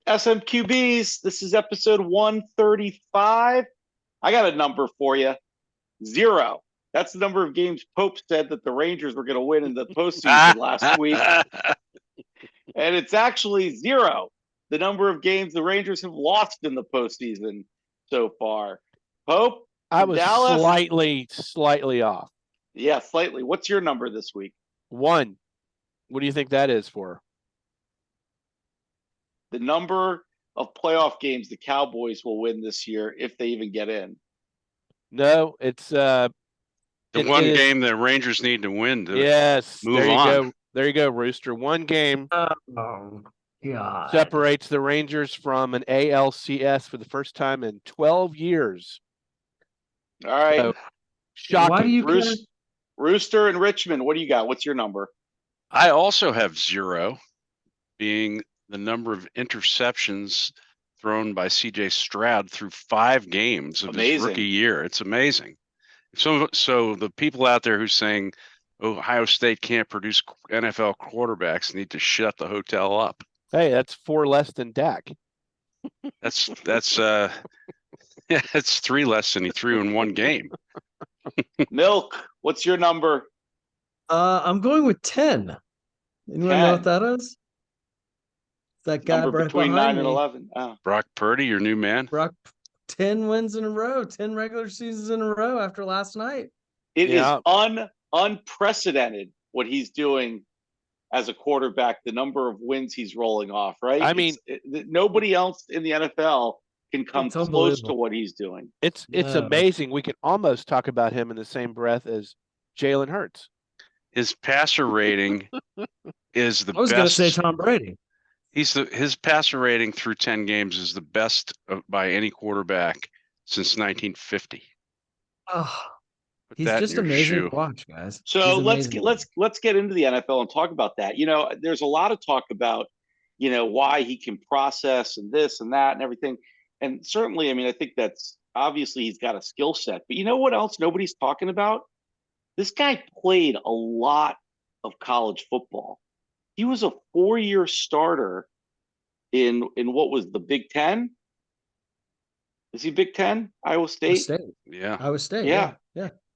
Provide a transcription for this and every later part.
SMQBs, this is episode 135. I got a number for you. 0. That's the number of games Pope said that the Rangers were going to win in the postseason last week. And it's actually 0. The number of games the Rangers have lost in the postseason so far. Pope, I was Dallas? slightly off. Yeah, slightly. What's your number this week? 1. What do you think that is for? The number of playoff games the Cowboys will win this year if they even get in. No, it's the one game the Rangers need to win to move there you on. Go. There you go, Rooster. One game God. separates the Rangers from an ALCS for the first time in 12 years. All right. So, shocking. Why do you Rooster and Richmond, what do you got? What's your number? I also have 0, being the number of interceptions thrown by C.J. Stroud through 5 games of his rookie year. It's amazing. So the people out there who saying Ohio State can't produce NFL quarterbacks need to shut the hotel up. Hey, that's 4 less than Dak. That's yeah, it's 3 less than he threw in one game. Milk, what's your number? I'm going with 10. Anyone know what that is? That guy number right between 9 behind and me. 11. Oh. Brock Purdy, your new man. Brock, 10 wins in a row, 10 regular seasons in a row after last night. It is unprecedented what he's doing as a quarterback, the number of wins he's rolling off, right? I mean, nobody else in the NFL can come close to what he's doing. It's amazing. We can almost talk about him in the same breath as Jalen Hurts. His passer rating is the best. I was going to say Tom Brady. His passer rating through 10 games is the best by any quarterback since 1950. Oh, he's just amazing to watch, guys. So let's get into the NFL and talk about that. You know, there's a lot of talk about, you know, why he can process and this and that and everything. And certainly, I mean, I think that's obviously he's got a skill set. But you know what else nobody's talking about? This guy played a lot of college football. He was a 4-year starter in what was the Big Ten? Is he Big Ten? Iowa State? Yeah. Iowa State. Yeah.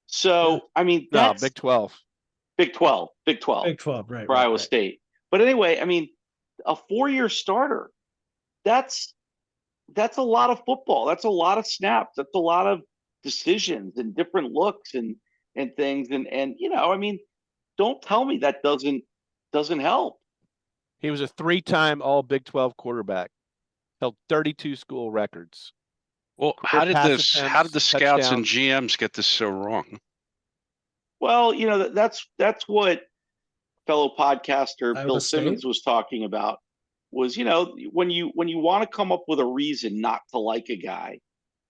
So, I mean, that's Big 12. Big 12, right. For Iowa State. But anyway, I mean, a 4-year starter, that's a lot of football. That's a lot of snaps. That's a lot of decisions and different looks and things. And you know, I mean, don't tell me that doesn't help. He was a 3-time all Big 12 quarterback, held 32 school records. Well, how did the scouts and GMs get this so wrong? Well, you know, that's what fellow podcaster Bill Simmons was talking about. Was, you know, when you want to come up with a reason not to like a guy,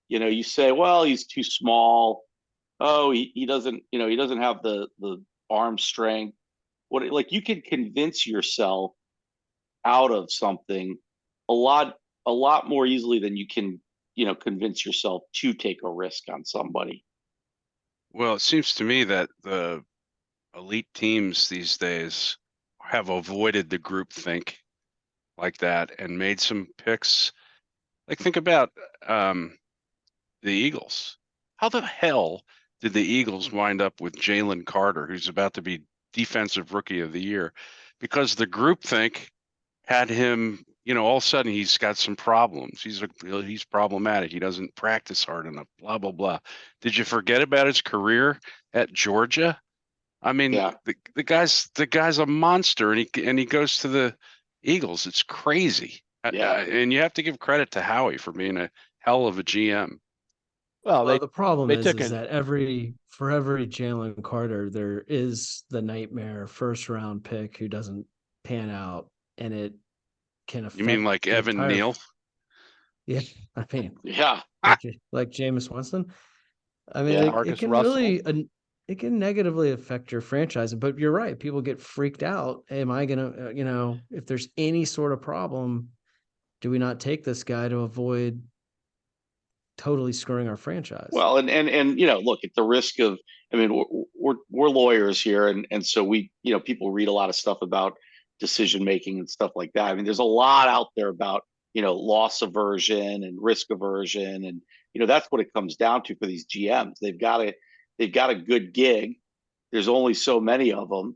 you know, you say, well, he's too small. Oh, he doesn't, you know, he doesn't have the arm strength. Like you can convince yourself out of something a lot more easily than you can, you know, convince yourself to take a risk on somebody. Well, it seems to me that the elite teams these days have avoided the groupthink like that and made some picks. Like, think about the Eagles. How the hell did the Eagles wind up with Jalen Carter, who's about to be Defensive Rookie of the Year? Because the groupthink had him, you know, all of a sudden he's got some problems. He's problematic. He doesn't practice hard enough, blah, blah, blah. Did you forget about his career at Georgia? I mean, the guy's a monster, and he goes to the Eagles. It's crazy. And you have to give credit to Howie for being a hell of a GM. Well, the problem is that for every Jalen Carter, there is the nightmare first-round pick who doesn't pan out, and it can affect. You mean like Evan Neal? Yeah, I mean, like Jameis Winston. I mean, it can really it can negatively affect your franchise. But you're right; people get freaked out. Hey, am I gonna, you know, if there's any sort of problem, do we not take this guy to avoid totally screwing our franchise? Well, and you know, look, at the risk of, I mean, we're lawyers here, and so we, you know, people read a lot of stuff about decision making and stuff like that. I mean, there's a lot out there about loss aversion and risk aversion. And, that's what it comes down to for these GMs. They've got a good gig. There's only so many of them,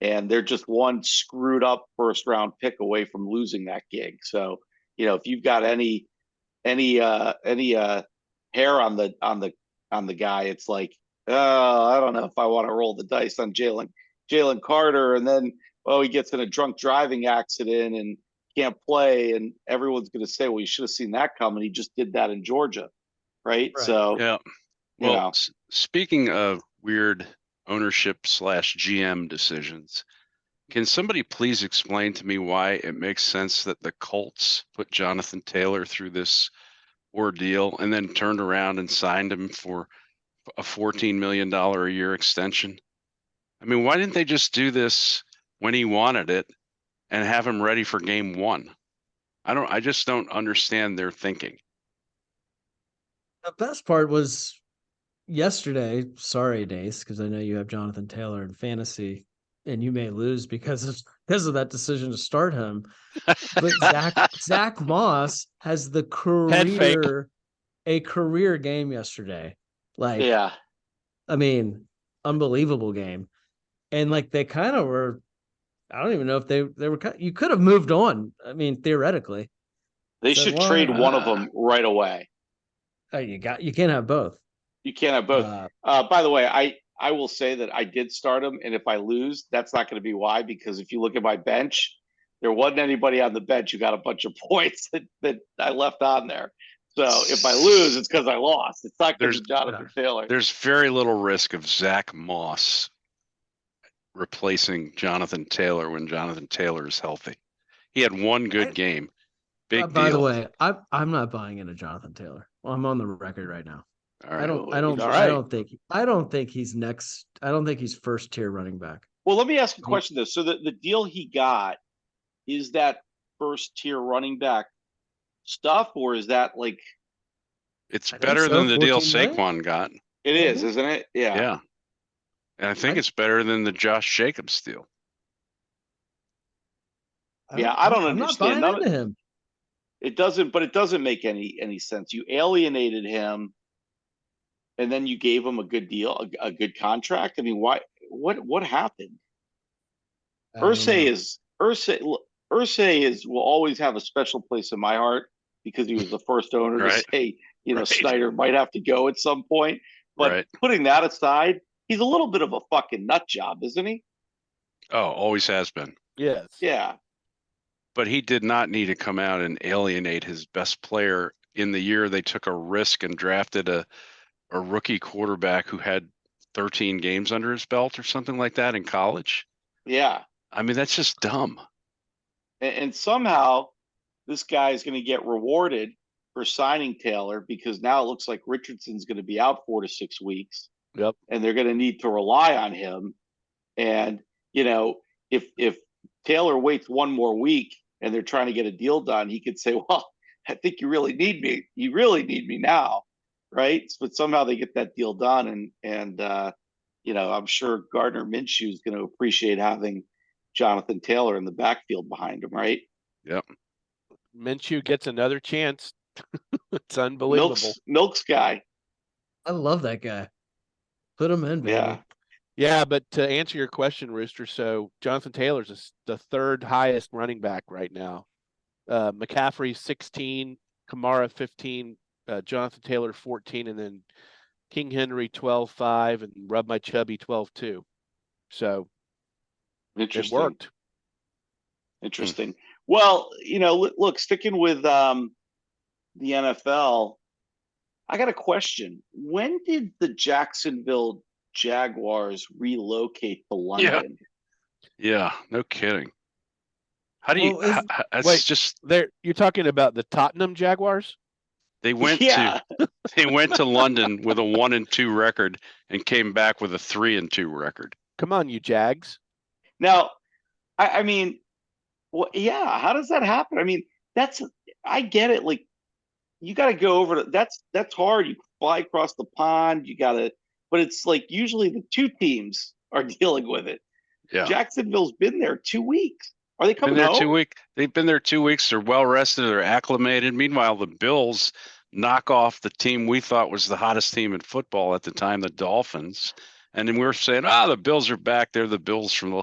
and they're just one screwed up first round pick away from losing that gig. So, if you've got any hair on the guy, it's like, I don't know if I want to roll the dice on Jalen Carter, and then he gets in a drunk driving accident and can't play, and everyone's going to say, well, you should have seen that coming. He just did that in Georgia, right? So yeah. Well, speaking of weird ownership / GM decisions, can somebody please explain to me why it makes sense that the Colts put Jonathan Taylor through this ordeal and then turned around and signed him for a $14 million a year extension? I mean, why didn't they just do this when he wanted it and have him ready for game 1? I just don't understand their thinking. The best part was yesterday. Sorry, Dace, because I know you have Jonathan Taylor in fantasy and you may lose because of that decision to start him. But Zach Moss has the career game yesterday. I mean, unbelievable game. And they kind of were, I don't even know if they were, you could have moved on. I mean, theoretically. They should trade one of them right away. You can't have both. You can't have both. By the way, I will say that I did start him, and if I lose, that's not going to be why, because if you look at my bench, there wasn't anybody on the bench who got a bunch of points that I left on there. So if I lose, it's because I lost. It's not because of Jonathan Taylor. There's very little risk of Zach Moss replacing Jonathan Taylor when Jonathan Taylor is healthy. He had one good game. Big deal. By the way, I'm not buying into Jonathan Taylor. Well, I'm on the record right now. All right. I don't think he's next. I don't think he's first tier running back. Well, let me ask a question though. So the deal he got, is that first tier running back stuff, or is that it's better than the deal Saquon got? It is, isn't it? Yeah. Yeah. And I think it's better than the Josh Jacobs deal. I don't understand. I'm not buying into him. It doesn't make any sense. You alienated him, and then you gave him a good deal, a good contract. I mean, why? What happened? Irsay will always have a special place in my heart because he was the first owner to say, Snyder might have to go at some point. But putting that aside, he's a little bit of a fucking nut job, isn't he? Oh, always has been. Yes. Yeah. But he did not need to come out and alienate his best player in the year they took a risk and drafted a rookie quarterback who had 13 games under his belt or something like that in college. Yeah. I mean, that's just dumb. And somehow this guy is going to get rewarded for signing Taylor because now it looks like Richardson's going to be out 4 to 6 weeks. Yep. And they're going to need to rely on him. And, if Taylor waits one more week and they're trying to get a deal done, he could say, well, I think you really need me. You really need me now. Right. But somehow they get that deal done. And I'm sure Gardner Minshew is going to appreciate having Jonathan Taylor in the backfield behind him. Right. Yep. Minshew gets another chance. It's unbelievable. Milk's guy. I love that guy. Put him in, baby. Yeah, but to answer your question, Rooster, so Jonathan Taylor's the third highest running back right now. McCaffrey 16, Kamara 15, Jonathan Taylor 14, and then King Henry 12-5, and Rub My Chubby 12-2. So it worked. Interesting. Well, look, sticking with the NFL, I got a question. When did the Jacksonville Jaguars relocate to London? Yeah, no kidding. How do you? You're talking about the Tottenham Jaguars? They went to London with a 1-2 record and came back with a 3-2 record. Come on, you Jags. Now, I mean, how does that happen? I mean, I get it. Like, you got to go over that's hard. You fly across the pond. But it's like usually the two teams are dealing with it. Yeah. Jacksonville's been there 2 weeks. Are they coming home? They've been there 2 weeks. They're well rested. They're acclimated. Meanwhile, the Bills knock off the team we thought was the hottest team in football at the time, the Dolphins. And then we were saying, the Bills are back. They're the Bills from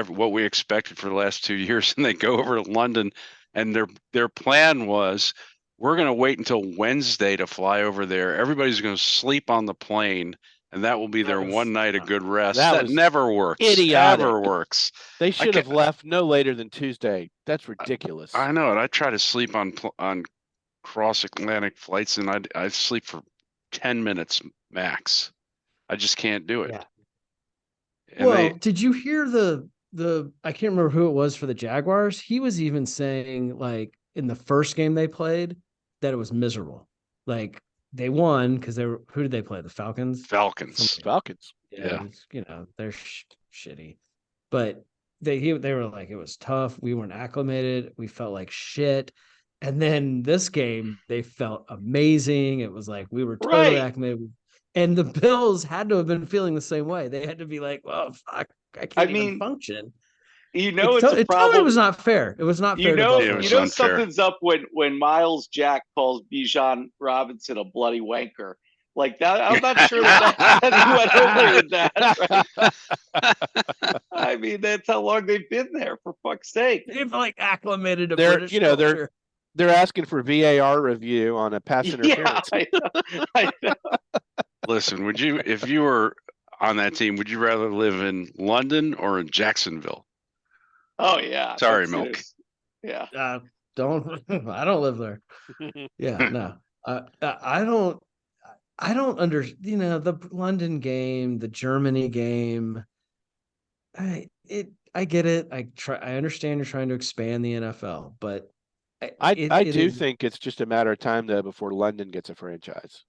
what we expected for the last 2 years. And they go over to London, and their plan was, we're going to wait until Wednesday to fly over there. Everybody's going to sleep on the plane, and that will be their one night of good rest. That never works. Idiotic. Never works. They should have left no later than Tuesday. That's ridiculous. I know it. I try to sleep on cross-Atlantic flights, and I sleep for 10 minutes max. I just can't do it. Yeah. Did you hear the I can't remember who it was for the Jaguars? He was even saying, like, in the first game they played, that it was miserable. Like, they won because who did they play? The Falcons? Falcons. Yeah. They're shitty. But they were like, it was tough. We weren't acclimated. We felt like shit. And then this game, they felt amazing. It was like we were totally acclimated. And the Bills had to have been feeling the same way. They had to be like, well, fuck, I can't even function. It's a problem. Totally was not fair. It was not fair. Something's up when Miles Jack calls Bijan Robinson a bloody wanker. Like that, I'm not sure that went over with that. Right? I mean, that's how long they've been there. For fuck's sake, they've like acclimated to British culture. They're asking for VAR review on a pass interference. I know. Listen, if you were on that team, would you rather live in London or in Jacksonville? Oh yeah. Sorry, Milk. Yeah. I don't live there. Yeah, no. I don't the London game, the Germany game. I get it. I understand you're trying to expand the NFL, but I do think it's just a matter of time though before London gets a franchise.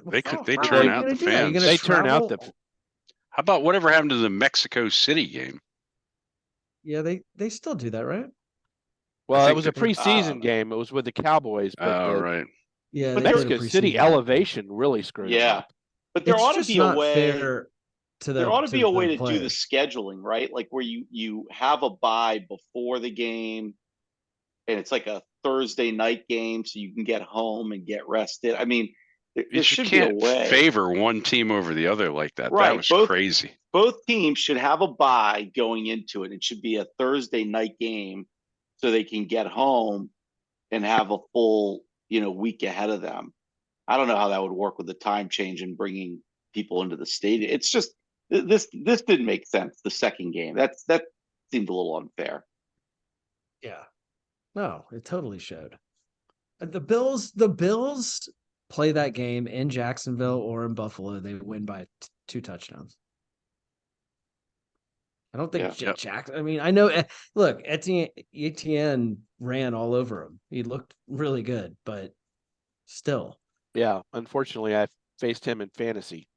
They turn out the fans. They turn out the. How about whatever happened to the Mexico City game? Yeah, they still do that, right? Well, it was a preseason game. It was with the Cowboys. But right. Yeah, but Mexico City elevation really screwed them up. But there ought to be a way. There ought to be a way to do the scheduling, right? Like where you have a bye before the game, and it's like a Thursday night game, so you can get home and get rested. I mean, there should be a way. Favor one team over the other like that. Right. That was crazy. Both teams should have a bye going into it. It should be a Thursday night game, so they can get home and have a full week ahead of them. I don't know how that would work with the time change and bringing people into the stadium. It's just this didn't make sense. The second game that seemed a little unfair. Yeah, no, it totally showed. The Bills play that game in Jacksonville or in Buffalo, they win by 2 touchdowns. I don't think Jackson. I mean, I know. Look, Etienne ran all over him. He looked really good, but still. Yeah, unfortunately, I faced him in fantasy.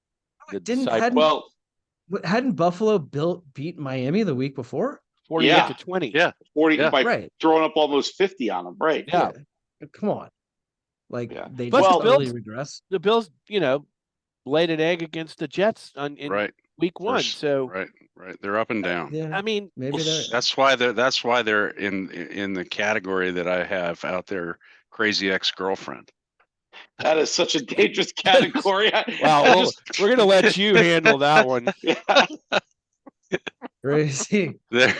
Hadn't Buffalo beat Miami the week before? 48-20. Yeah, 40 by throwing up almost 50 on them. Right. Yeah. Come on. Like they really regress. The Bills, laid an egg against the Jets in week 1. So right. They're up and down. Yeah. I mean, maybe that's why they're in the category that I have out there. Crazy ex-girlfriend. That is such a dangerous category. Wow, we're gonna let you handle that one. Crazy. They're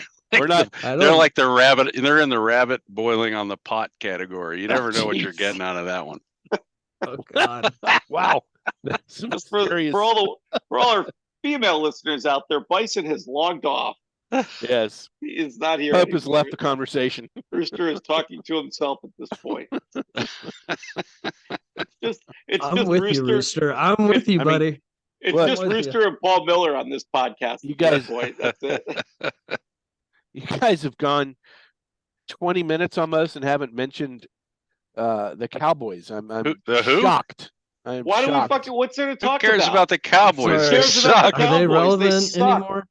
like the rabbit. They're in the rabbit boiling on the pot category. You never know what you're getting out of that one. Oh God! Wow. Just for all our female listeners out there, Bison has logged off. Yes, he is not here. Hope has left the conversation. Rooster is talking to himself at this point. I'm with you, Rooster. I'm with you, buddy. It's just Rooster and Paul Miller on this podcast. You guys, that's it. You guys have gone 20 minutes almost and haven't mentioned the Cowboys. I'm shocked. Why do we fucking? What's there to talk about? Who cares about the Cowboys? They suck. Are they relevant anymore?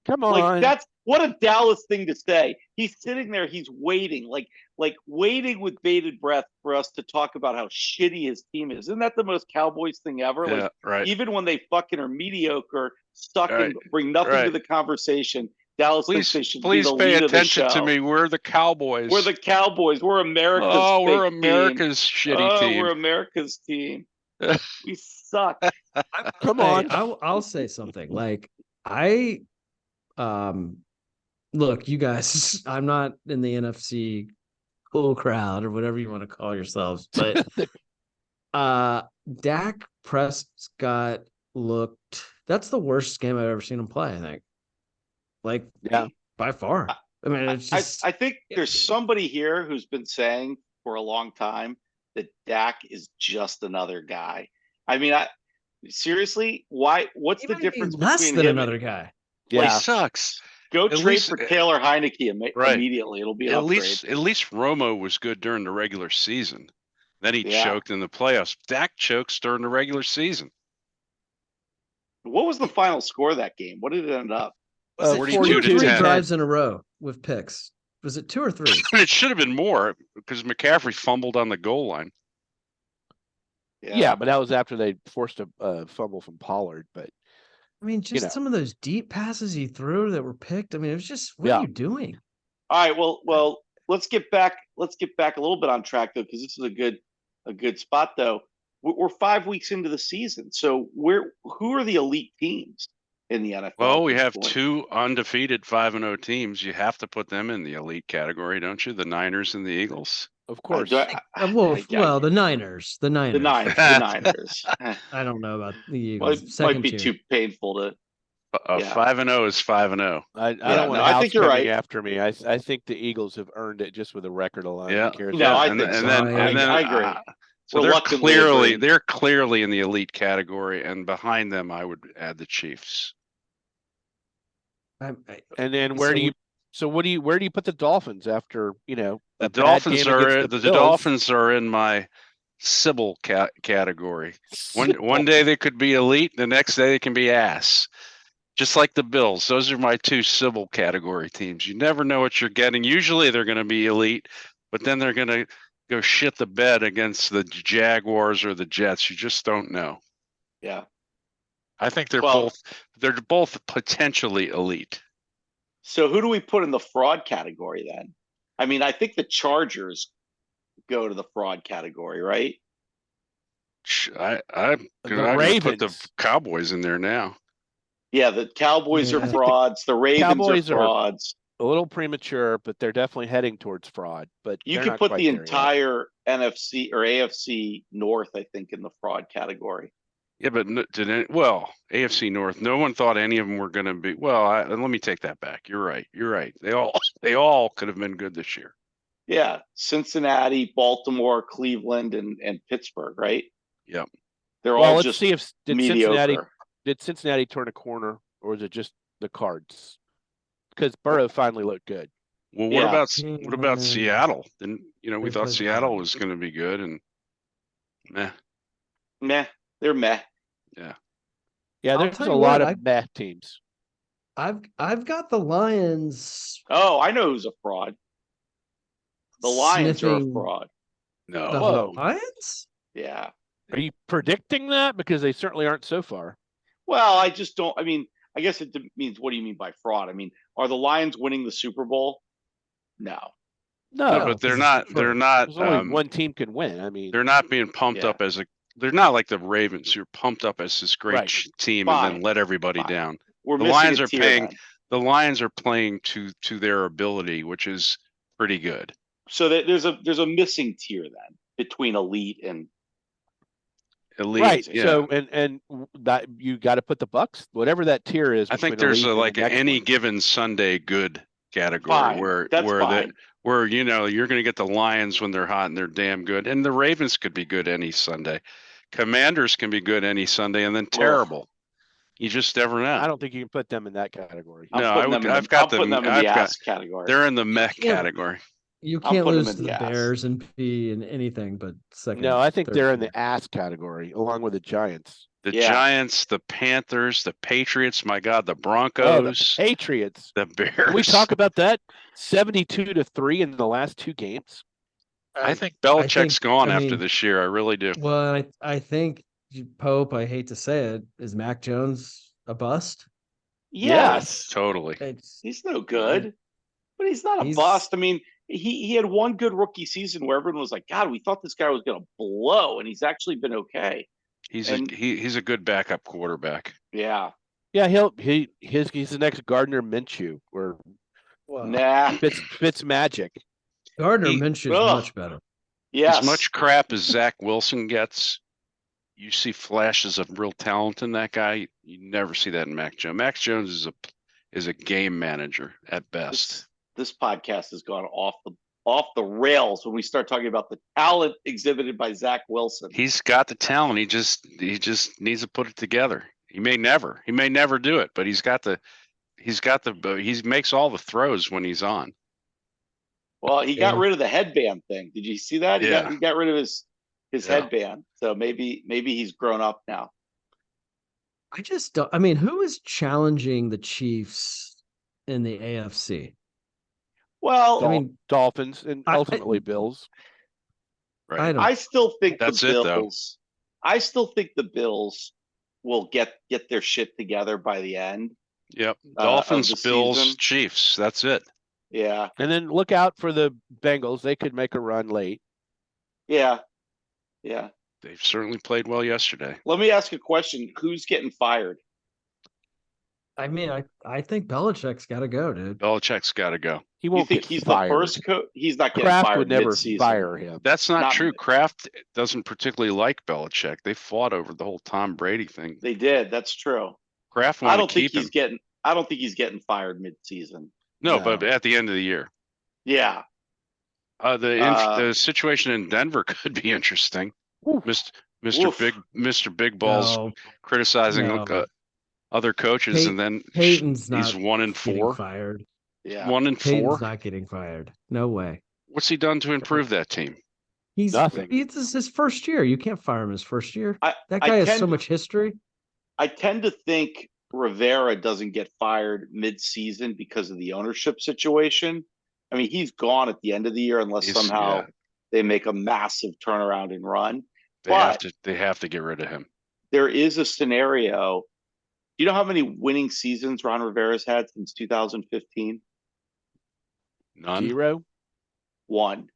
Come on. Like that's what a Dallas thing to say. He's sitting there, he's waiting, like waiting with bated breath for us to talk about how shitty his team is. Isn't that the most Cowboys thing ever? Yeah, right. Even when they fucking are mediocre, suck and bring nothing to the conversation, Dallas thinks they should be Please the pay lead attention of the to show. me. We're the Cowboys. We're the Cowboys. We're America's Oh, we're fake America's team. shitty team. We're America's team. We suck. Come on. I'll say something. Like look, you guys, I'm not in the NFC cool crowd or whatever you want to call yourselves, but Dak Prescott that's the worst game I've ever seen him play, I think. Like, yeah, by far. I mean, it's just I think there's somebody here who's been saying for a long time that Dak is just another guy. I mean, seriously, why? What's the difference less between than him another guy? Yeah, he sucks. Go trade for Taylor Heineke immediately. It'll be an upgrade. At least Romo was good during the regular season. Then he choked in the playoffs. Dak chokes during the regular season. What was the final score of that game? What did it end up? 42 to 10. 3 drives in a row with picks. Was it 2 or 3? It should have been more because McCaffrey fumbled on the goal line. Yeah, but that was after they forced a fumble from Pollard. But I mean, just some of those deep passes he threw that were picked. I mean, it was just, what are you doing? All right, well, let's get back a little bit on track though, because this is a good spot though. We're 5 weeks into the season, so who are the elite teams in the NFL? Well, we have 2 undefeated 5-0 teams. You have to put them in the elite category, don't you? The Niners and the Eagles. Of course. The Niners. The Niners. I don't know about the Eagles. Might be too painful to. 5-0 is 5-0. I don't want I think you're right. After me. I think the Eagles have earned it just with a record alone. Yeah. I agree. So they're clearly in the elite category, and behind them, I would add the Chiefs. And then where do you put the Dolphins after the Dolphins are in my Sybil category. One day they could be elite, the next day they can be ass. Just like the Bills. Those are my 2 Sybil category teams. You never know what you're getting. Usually they're going to be elite, but then they're going to go shit the bed against the Jaguars or the Jets. You just don't know. Yeah. I think they're both potentially elite. So who do we put in the fraud category then? I mean, I think the Chargers go to the fraud category, right? I'm going to put the Cowboys in there now. Yeah, the Cowboys are frauds. The Ravens are frauds. A little premature, but they're definitely heading towards fraud. But you can put the entire NFC or AFC North, I think, in the fraud category. Yeah, but AFC North, no one thought any of them were going to be. Well, let me take that back. You're right. They all could have been good this year. Yeah, Cincinnati, Baltimore, Cleveland, and Pittsburgh, right? Yep. They're all just mediocre. Did Cincinnati turn a corner, or was it just the Cards? Because Burrow finally looked good. Well, what about Seattle? Then we thought Seattle was going to be good, and meh. They're meh. Yeah. Yeah, there's a lot of meh teams. I've got the Lions. Oh, I know who's a fraud. The Lions are a fraud. No. The Lions? Yeah. Are you predicting that? Because they certainly aren't so far. Well, I just don't. I mean, I guess it means, what do you mean by fraud? I mean, are the Lions winning the Super Bowl? No, but they're not. They're not. Only one team can win. I mean, they're not being pumped up as they're not like the Ravens. You're pumped up as this great team and then let everybody down. The Lions are playing to their ability, which is pretty good. So there's a missing tier then between elite and. Elite, right. Yeah. So and that you got to put the Bucks, whatever that tier is. I think there's any given Sunday good category where you're going to get the Lions when they're hot and they're damn good, and the Ravens could be good any Sunday. Commanders can be good any Sunday, and then terrible. You just never know. I don't think you can put them in that category. I've got them in the ass category. They're in the meh category. You can't lose to the Bears and be in anything but second. No, I think they're in the ass category, along with the Giants. The Giants, the Panthers, the Patriots, my God, the Broncos. The Patriots. The Bears. Can we talk about that? 72-3 in the last 2 games. I think Belichick's gone after this year. I really do. Well, I think, Pope, I hate to say it, is Mac Jones a bust? Yes. Totally. He's no good, but he's not a bust. I mean, he had one good rookie season where everyone was like, God, we thought this guy was going to blow, and he's actually been okay. He's a good backup quarterback. Yeah. Yeah, he's the next Gardner Minshew or Fitz Magic. Gardner Minshew is much better. Yes. As much crap as Zach Wilson gets, you see flashes of real talent in that guy. You never see that in Mac Jones. Mac Jones is a game manager at best. This podcast has gone off the rails when we start talking about the talent exhibited by Zach Wilson. He's got the talent. He just needs to put it together. He may never do it, but he makes all the throws when he's on. Well, he got rid of the headband thing. Did you see that? Yeah. He got rid of his headband. So maybe he's grown up now. I just don't. I mean, who is challenging the Chiefs in the AFC? Well, Dolphins and ultimately Bills. Right. I still think that's the Bills. I still think the Bills will get their shit together by the end. Yep. Dolphins, Bills, season. Chiefs. That's it. Yeah. And then look out for the Bengals. They could make a run late. Yeah. Yeah. They've certainly played well yesterday. Let me ask a question. Who's getting fired? I mean, I think Belichick's got to go, dude. Belichick's got to go. He won't get fired. The first coach? He's not getting fired. Kraft would never mid-season. fire him. That's not true. Kraft doesn't particularly like Belichick. They fought over the whole Tom Brady thing. They did. That's true. Kraft wanted to keep him. I don't think he's getting fired mid-season. No, but at the end of the year. Yeah. The situation in Denver could be interesting. Mr. Big Balls criticizing other coaches, and then Peyton's he's 1-4. Fired. Yeah, 1-4. Peyton's not getting fired. No way. What's he done to improve that team? He's nothing. It's his first year. You can't fire him his first year. That guy has so much history. I tend to think Rivera doesn't get fired mid-season because of the ownership situation. I mean, he's gone at the end of the year unless somehow they make a massive turnaround and run. They have to get rid of him. There is a scenario. Do you know how many winning seasons Ron Rivera's had since 2015? None. 0. 1.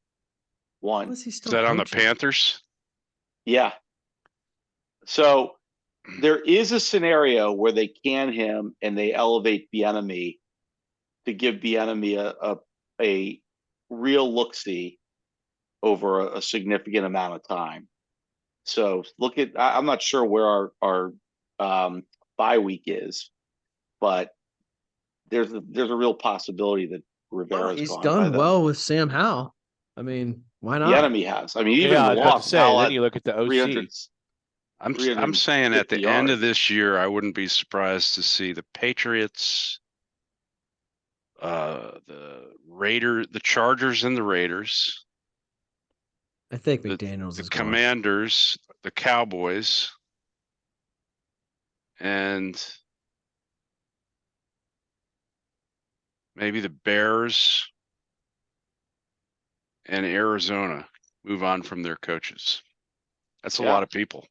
Is he still is that coaching? On the Panthers? Yeah. So there is a scenario where they can him and they elevate Bieniemy to give Bieniemy a real look-see over a significant amount of time. So I'm not sure where our bye week is, but there's a real possibility that Rivera's he's gone done well with Sam Howell. I mean, why not? Bieniemy has. I mean, even the loss. Then you look at the OC. I'm saying at the end of this year, I wouldn't be surprised to see the Patriots, the Chargers and the Raiders. I think McDaniels is the Commanders, the Cowboys, and maybe the Bears and Arizona move on from their coaches. That's a lot of people.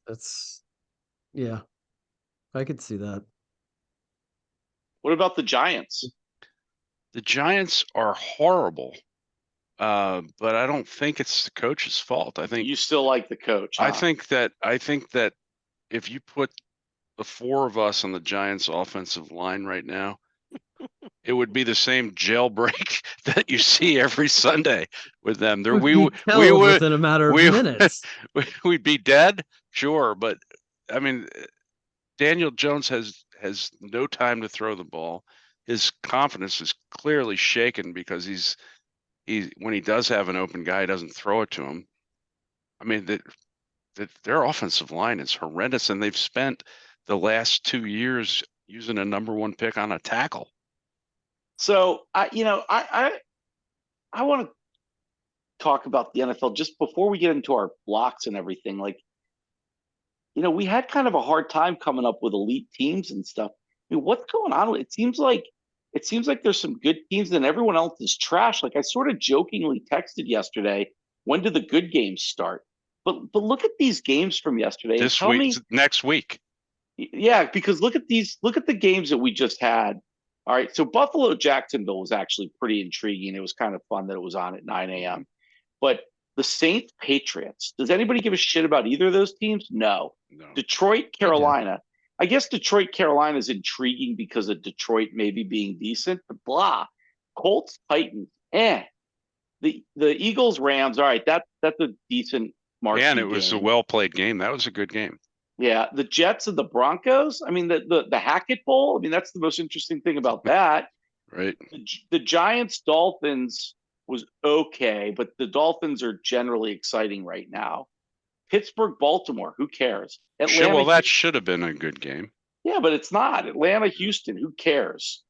I could see that. What about the Giants? The Giants are horrible. But I don't think it's the coach's fault. I think you still like the coach. Huh? I think that if you put the 4 of us on the Giants offensive line right now, it would be the same jailbreak that you see every Sunday with them. We would within a matter of minutes. We'd be dead, sure, but I mean, Daniel Jones has no time to throw the ball. His confidence is clearly shaken because when he does have an open guy, he doesn't throw it to him. I mean, their offensive line is horrendous, and they've spent the last 2 years using a number 1 pick on a tackle. So I want to talk about the NFL just before we get into our blocks and everything. Like, we had kind of a hard time coming up with elite teams and stuff. I mean, what's going on? It seems like there's some good teams and everyone else is trash. Like I sort of jokingly texted yesterday, when do the good games start? But look at these games from yesterday. Next week. Yeah, because look at the games that we just had. All right, so Buffalo Jacksonville was actually pretty intriguing. It was kind of fun that it was on at 9 a.m. But the Saints Patriots, does anybody give a shit about either of those teams? No. Detroit Carolina. I guess Detroit Carolina is intriguing because of Detroit maybe being decent, but blah. Colts Titans, The Eagles Rams, all right, that's a decent marquee and it was game. a well played game. That was a good game. Yeah, the Jets and the Broncos. I mean, the Hackett Bowl. I mean, that's the most interesting thing about that. Right. The Giants Dolphins was okay, but the Dolphins are generally exciting right now. Pittsburgh Baltimore. Who cares? Atlanta, well, that should have been a good game. Yeah, but it's not. Atlanta Houston. Who cares?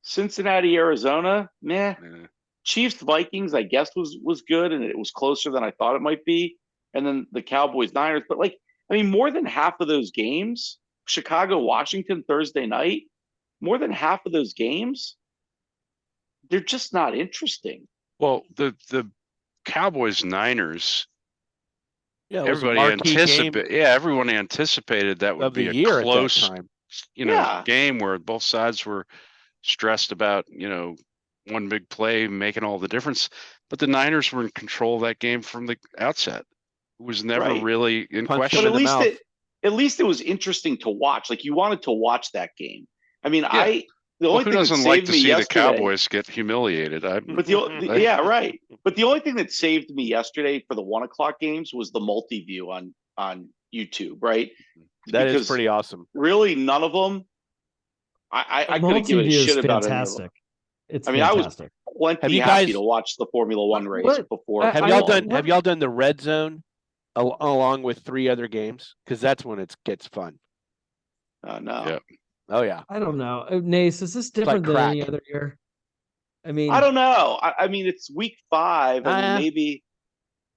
Cincinnati Arizona. Meh. Yeah. Chiefs Vikings. I guess was good, and it was closer than I thought it might be. And then the Cowboys Niners. But I mean, more than half of those games, Chicago, Washington, Thursday night, more than half of those games, they're just not interesting. Well, the Cowboys Niners, everyone anticipated that would be a close, game where both sides were stressed about, one big play making all the difference. But the Niners were in control of that game from the outset. It was never really in question. But at least it was interesting to watch. Like, you wanted to watch that game. I mean, the only thing doesn't like to see the Cowboys get humiliated? But But the only thing that saved me yesterday for the 1:00 games was the multi-view on YouTube, right? That is pretty awesome. Really, none of them. I couldn't give a shit about any of them. It's fantastic. I was plenty happy to watch the Formula One race before. Have y'all done the red zone along with 3 other games? Because that's when it gets fun. No. Yeah. Oh yeah. I don't know. Nace, is this different than any other year? I mean, I don't know. I mean, it's week 5. I mean, maybe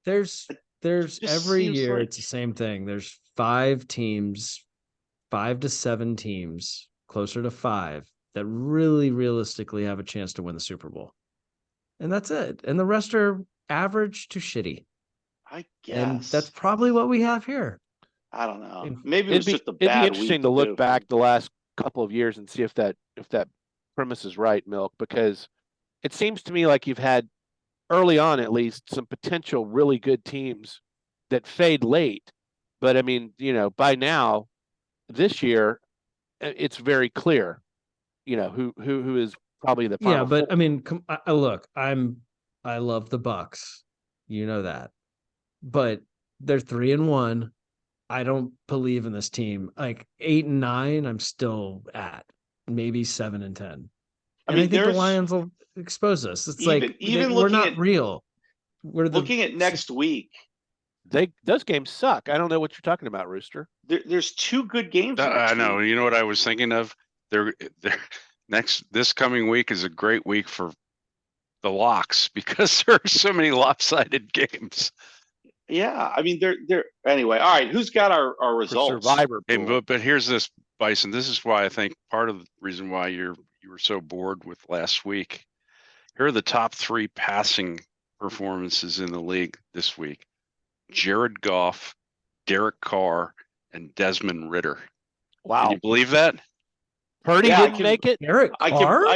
there's every year it's the same thing. There's 5 teams, 5 to 7 teams, closer to 5, that really realistically have a chance to win the Super Bowl. And that's it. And the rest are average to shitty. I guess. And that's probably what we have here. I don't know. Maybe it's just a bad week. It'd be interesting to look back the last couple of years and see if that premise is right, Milk, because it seems to me like you've had early on, at least, some potential really good teams that fade late. But I mean, by now, this year, it's very clear, who is probably the final. Yeah, but I mean, look, I love the Bucks, that, but they're 3-1. I don't believe in this team. Like 8-9, I'm still at maybe 7-10. I think the Lions will expose us. It's we're not real. We're looking at next week. Those games suck. I don't know what you're talking about, Rooster. There's 2 good games. I know. You know what I was thinking of? This coming week is a great week for the locks because there are so many lopsided games. Yeah, I mean, they're anyway. All right, who's got our results? Survivor. But here's this, Bison. This is why I think part of the reason why you were so bored with last week. Here are the top 3 passing performances in the league this week: Jared Goff, Derek Carr, and Desmond Ridder. Wow, can you believe that? Purdy didn't make it. Derek Carr?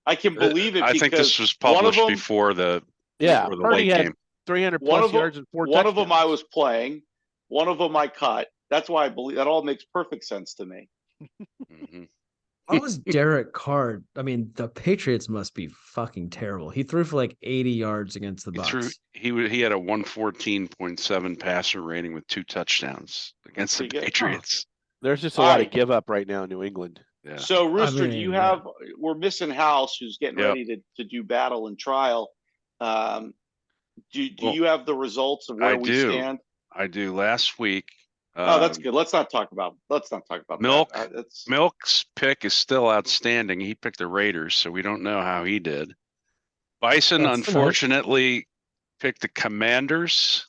I can believe it. I think this was published before the Purdy had game. 300 plus yards and 4 touchdowns. One of them I was playing. One of them I cut. That's why I believe that all makes perfect sense to me. Mm-hmm. How was Derek Carr? I mean, the Patriots must be fucking terrible. He threw for 80 yards against the Bucs. He had a 114.7 passer rating with 2 touchdowns against the Patriots. There's just a lot of give up right now in New England. Yeah. So, Rooster, do you have? We're missing House, who's getting ready to do battle and trial. Do you have the results of where we stand? I do. Last week. That's good. Let's not talk about Milk. that. Milk's pick is still outstanding. He picked the Raiders, so we don't know how he did. Bison, unfortunately, picked the Commanders,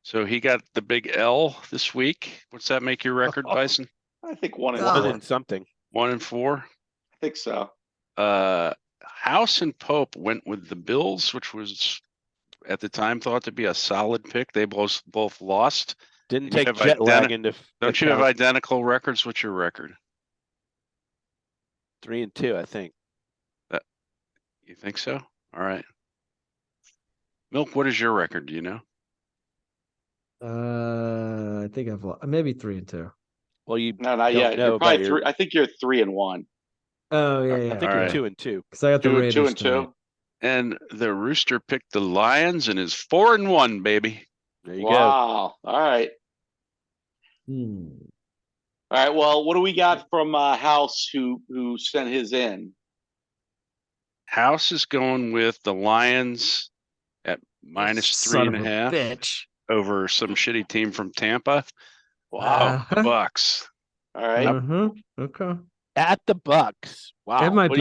so he got the big L this week. What's that make your record, Bison? I think 1 and 4 and something. 1 and 4. I think so. House and Pope went with the Bills, which was at the time thought to be a solid pick. They both lost. Didn't You take have jet lag into. Don't you have identical records? What's your record? 3-2, I think. You think so? All right. Milk, what is your record? Do you know? I think I've maybe 3-2. Well, you no, don't yeah, know you're about probably 3. I think you're 3-1. Oh yeah, I think you're 2-2. Because I got the 2 Raiders and 2. And the Rooster picked the Lions and is 4-1, baby. There you go. Wow. All right. All right. Well, what do we got from House who sent his in? House is going with the Lions at -3.5 bitch. over some shitty team from Tampa. Wow. The Bucks. All right. Okay. At the Bucks. Wow. It might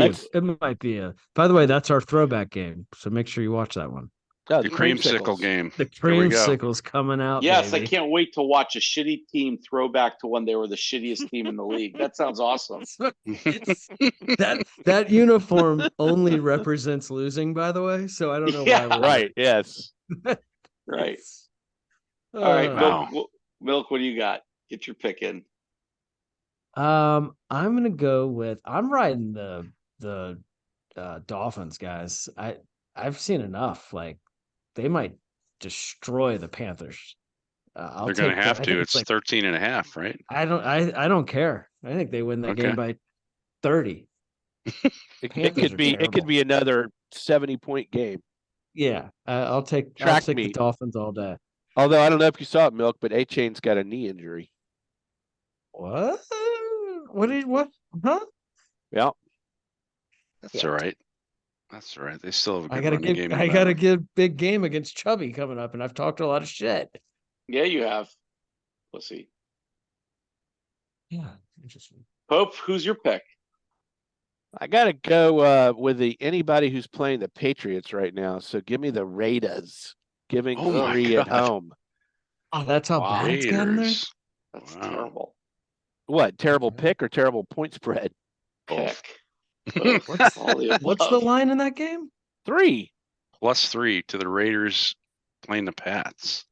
be a. By the way, that's our throwback game, so make sure you watch that one. Oh, The creamsicle game. The creamsicle's coming out. Yes, baby. I can't wait to watch a shitty team throwback to when they were the shittiest team in the league. That sounds awesome. that uniform only represents losing, by the way. So I don't know why. Right. Yes. Right. All right, Wow. Milk. What do you got? Get your pick in. I'm gonna go with. I'm riding the Dolphins, guys. I've seen enough. Like they might destroy the Panthers. They're going to have to. It's 13.5, right? I don't care. I think they win that game by 30. It could be another 70-point game. Yeah, I'll take the Dolphins all day. Although I don't know if you saw it, Milk, but A-Chain's got a knee injury. What? What? Huh? Yeah. That's all right. That's all right. They still have a good running game. I gotta give big game against Chubby coming up, and I've talked a lot of shit. Yeah, you have. Let's see. Yeah, interesting. Pope, who's your pick? I gotta go with anybody who's playing the Patriots right now. So give me the Raiders, giving 3 at home. Oh, that's how bad it's gotten there. That's terrible. What? Terrible pick or terrible point spread? Pick. What's the line in that game? 3. +3 to the Raiders playing the Pats.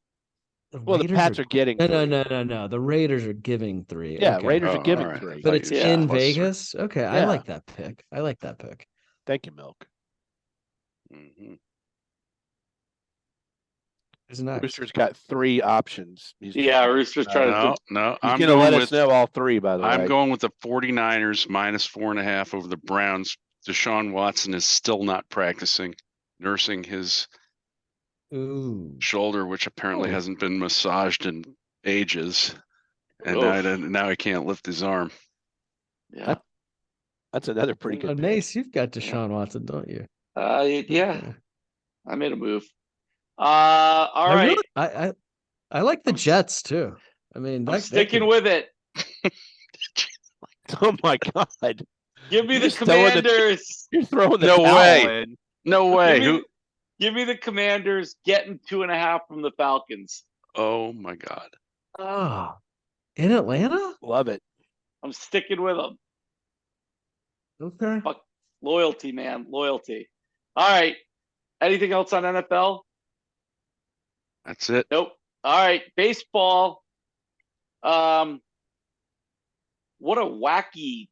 The Pats are getting no. The Raiders are giving 3. Yeah, okay. Raiders are giving 3. But it's in Vegas. 3. Okay, yeah. I like that pick. Thank you, Milk. Mm-hmm. Rooster's got 3 options. Rooster's trying to. No, I'm going to let us know all 3. By the way, I'm going with the 49ers -4.5 over the Browns. Deshaun Watson is still not practicing, nursing his shoulder, which apparently hasn't been massaged in ages, and now he can't lift his arm. Yeah, that's another pretty good. Nace, you've got Deshaun Watson, don't you? Yeah. I made a move. All right. I like the Jets too. I mean, I'm sticking with it. Oh my God! Give me the Commanders. You're throwing the towel way. In. No way. Give me the Commanders getting 2.5 from the Falcons. Oh my God. Oh, in Atlanta? Love it. I'm sticking with them. Okay. Fuck. Loyalty, man. Loyalty. All right. Anything else on NFL? That's it. Nope. All right. Baseball. What a wacky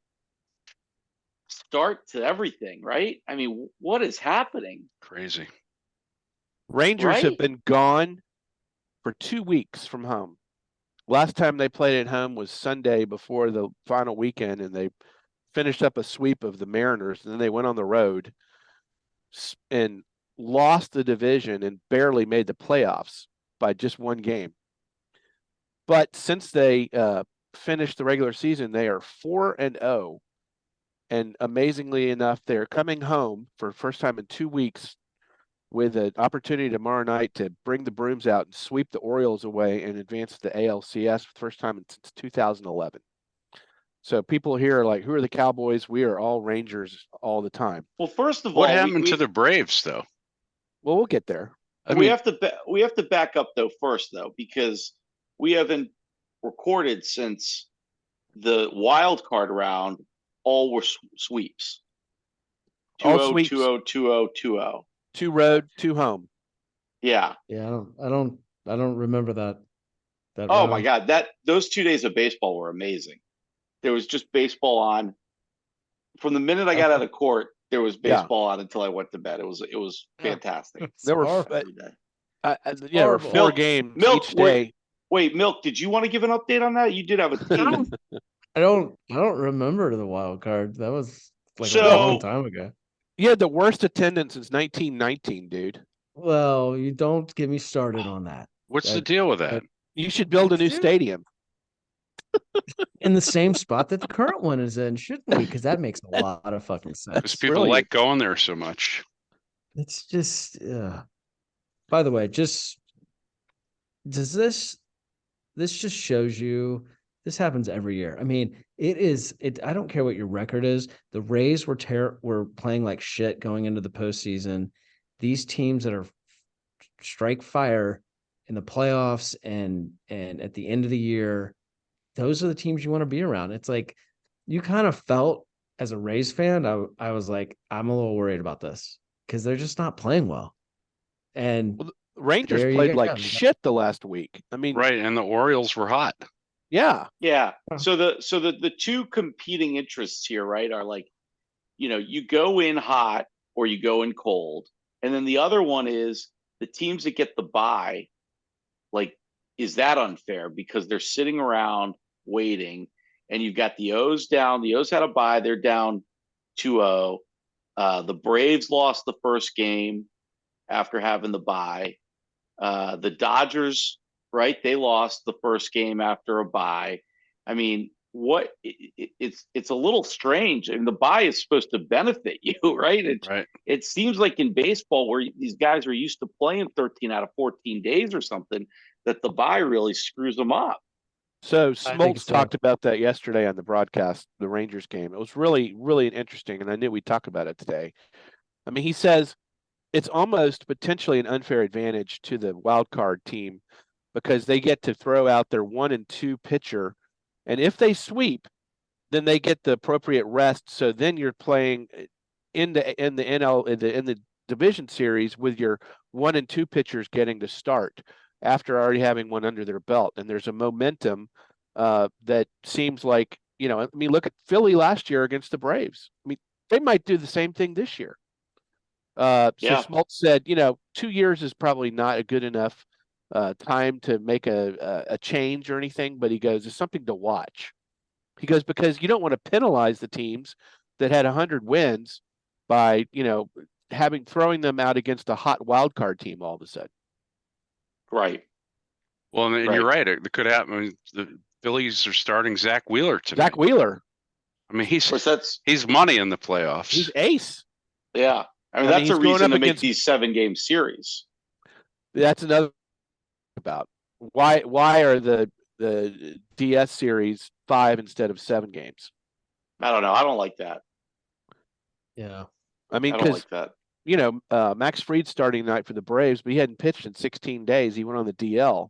start to everything, right? I mean, what is happening? Crazy. Rangers have been gone for 2 weeks from home. Last time they played at home was Sunday before the final weekend, and they finished up a sweep of the Mariners, and then they went on the road and lost the division and barely made the playoffs by just 1 game. But since they finished the regular season, they are 4-0. And amazingly enough, they're coming home for the first time in 2 weeks with an opportunity tomorrow night to bring the brooms out and sweep the Orioles away and advance to the ALCS for the first time since 2011. So people here are like, who are the Cowboys? We are all Rangers all the time. Well, first of all, what happened to the Braves, though? Well, we'll get there. We have to back up though first, though, because we haven't recorded since the wild card round. All were sweeps. 2-0, 2-0, 2-0, 2-0. 2 road, 2 home. Yeah. Yeah, I don't remember that. Oh my God, those 2 days of baseball were amazing. There was just baseball on from the minute I got out of court. There was baseball on until I went to bed. It was fantastic. There were every day. There were 4 games each day. Wait, Milk, did you want to give an update on that? You did have a team. I don't remember the wild card. That was like a long time ago. You had the worst attendance since 1919, dude. Well, you don't get me started on that. What's the deal with that? You should build a new stadium. In the same spot that the current one is in, shouldn't we? Because that makes a lot of fucking sense. Because people like going there so much. It's just, by the way, does this just shows you this happens every year. I mean, I don't care what your record is. The Rays were playing like shit going into the postseason. These teams that are strike fire in the playoffs and at the end of the year, those are the teams you want to be around. It's like you kind of felt as a Rays fan, I was like, I'm a little worried about this because they're just not playing well. And the Rangers played like shit the last week. I mean, right, and the Orioles were hot. Yeah. So the two competing interests here, right, are like, you go in hot or you go in cold, and then the other one is the teams that get the bye. Like, is that unfair because they're sitting around waiting, and you've got the O's down. The O's had a bye; they're down 2-0. The Braves lost the first game after having the bye. The Dodgers, right? They lost the first game after a bye. I mean, it's a little strange. I mean, the bye is supposed to benefit you, right? It seems like in baseball, where these guys are used to playing 13 out of 14 days or something, that the bye really screws them up. So Smoltz talked about that yesterday on the broadcast, the Rangers game. It was really, really interesting, and I knew we'd talk about it today. I mean, he says it's almost potentially an unfair advantage to the wild card team because they get to throw out their 1 and 2 pitcher, and if they sweep, then they get the appropriate rest. So then you're playing in the division series with your 1 and 2 pitchers getting to start after already having one under their belt, and there's a momentum that seems like, I mean, look at Philly last year against the Braves. I mean, they might do the same thing this year. So Smoltz said, 2 years is probably not a good enough time to make a change or anything, but he goes, it's something to watch. He goes, because you don't want to penalize the teams that had 100 wins by, throwing them out against a hot wild card team all of a sudden. Right. Well, and you're right. It could happen. I mean, the Phillies are starting Zach Wheeler tonight. Zach Wheeler. I mean, he's money in the playoffs. He's ace. Yeah. I mean, that's a reason to make these 7-game series. That's another about why are the DS series 5 instead of 7 games? I don't know. I don't like that. Yeah. I mean, I don't like that. Max Fried's starting tonight for the Braves, but he hadn't pitched in 16 days. He went on the DL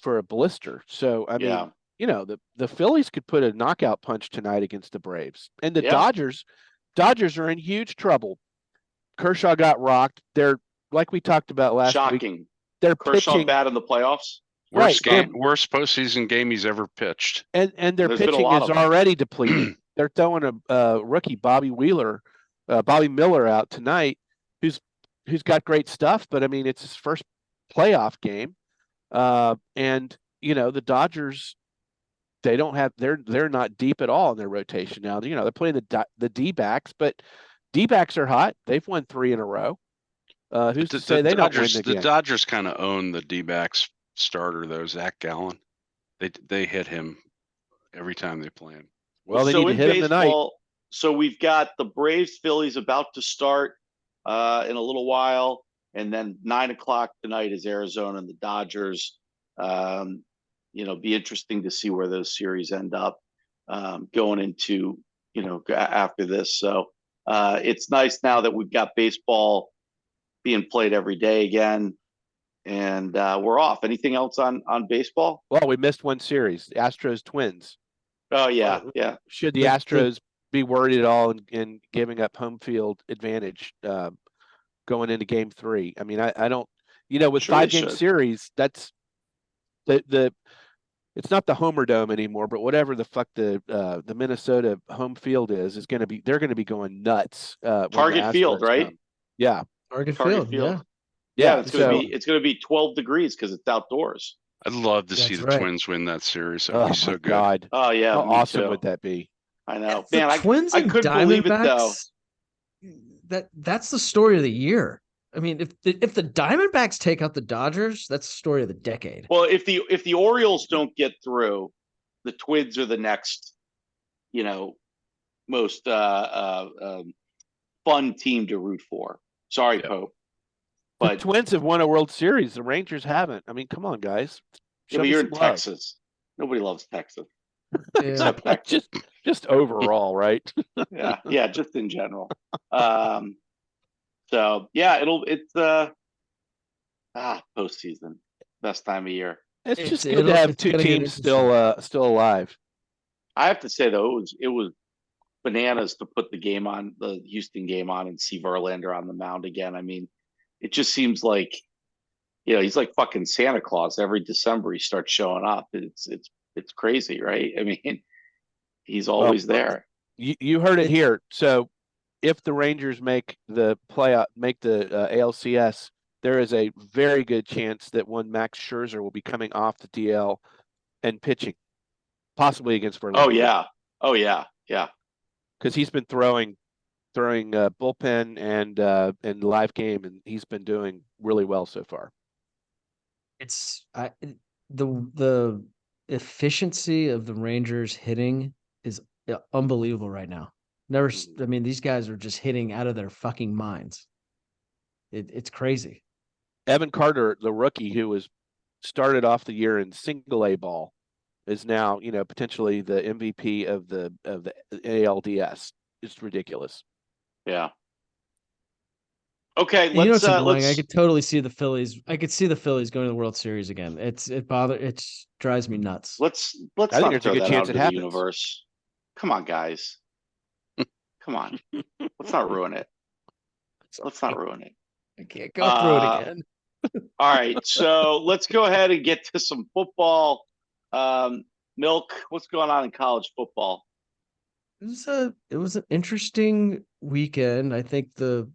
for a blister. So, I mean, the Phillies could put a knockout punch tonight against the Braves. And the Dodgers are in huge trouble. Kershaw got rocked. They're, like we talked about last week. They're Kershaw pitching bad in the playoffs. Worst postseason game he's ever pitched. And their pitching is already depleted. They're throwing a rookie, Bobby Miller out tonight, who's got great stuff, but I mean, it's his first playoff game. And the Dodgers, they're not deep at all in their rotation now. They're playing the D-backs, but D-backs are hot. They've won 3 in a row. Who's to say they don't win again? The Dodgers kind of own the D-backs starter though, Zach Gallen. They hit him every time they play him. Well, they need to hit him tonight. So we've got the Braves Phillies about to start in a little while, and then 9:00 tonight is Arizona and the Dodgers. Be interesting to see where those series end up going into after this. So it's nice now that we've got baseball being played every day again, and we're off. Anything else on baseball? Well, we missed one series, Astros Twins. Oh yeah. Should the Astros be worried at all in giving up home field advantage going into Game 3? I mean, I don't. With 5-game series, that's it's not the Homer Dome anymore, but whatever the fuck the Minnesota home field is going to be, they're going to be going nuts. Target Field, right? Come. Yeah. Target Field. Yeah. It's going to be 12 degrees because it's outdoors. I'd love to see the Twins win that series. That'd be so good. God. Oh yeah. How awesome would that be? I know. Man, Twins I couldn't believe it though. That's the story of the year. I mean, if the Diamondbacks take out the Dodgers, that's the story of the decade. Well, if the Orioles don't get through, the Twins are the next, most fun team to root for. Sorry, Pope. But the Twins have won a World Series. The Rangers haven't. I mean, come on, guys. But you're in Texas. Nobody loves Texas. Except Texas. Just overall, right? yeah, just in general. So yeah, it's postseason, best time of year. It's just good to have two teams still alive. I have to say though, it was bananas to put the Houston game on, and see Verlander on the mound again. I mean, it just seems like, he's like fucking Santa Claus. Every December he starts showing up. It's crazy, right? I mean, he's always there. You heard it here. So if the Rangers make the ALCS, there is a very good chance that one Max Scherzer will be coming off the DL and pitching, possibly against Verlander. Oh yeah. Because he's been throwing bullpen and live game, and he's been doing really well so far. It's the efficiency of the Rangers hitting is unbelievable right now. I mean, these guys are just hitting out of their fucking minds. It's crazy. Evan Carter, the rookie who started off the year in single A ball, is now, potentially the MVP of the ALDS. It's ridiculous. Yeah. Okay, let's. I could totally see the Phillies. I could see the Phillies going to the World Series again. It drives me nuts. Let's I think there's a good chance it happens. Universe. Come on, guys. Come on. Let's not ruin it. I can't go through it again. All right, so let's go ahead and get to some football. Milk, what's going on in college football? It was an interesting weekend. I think the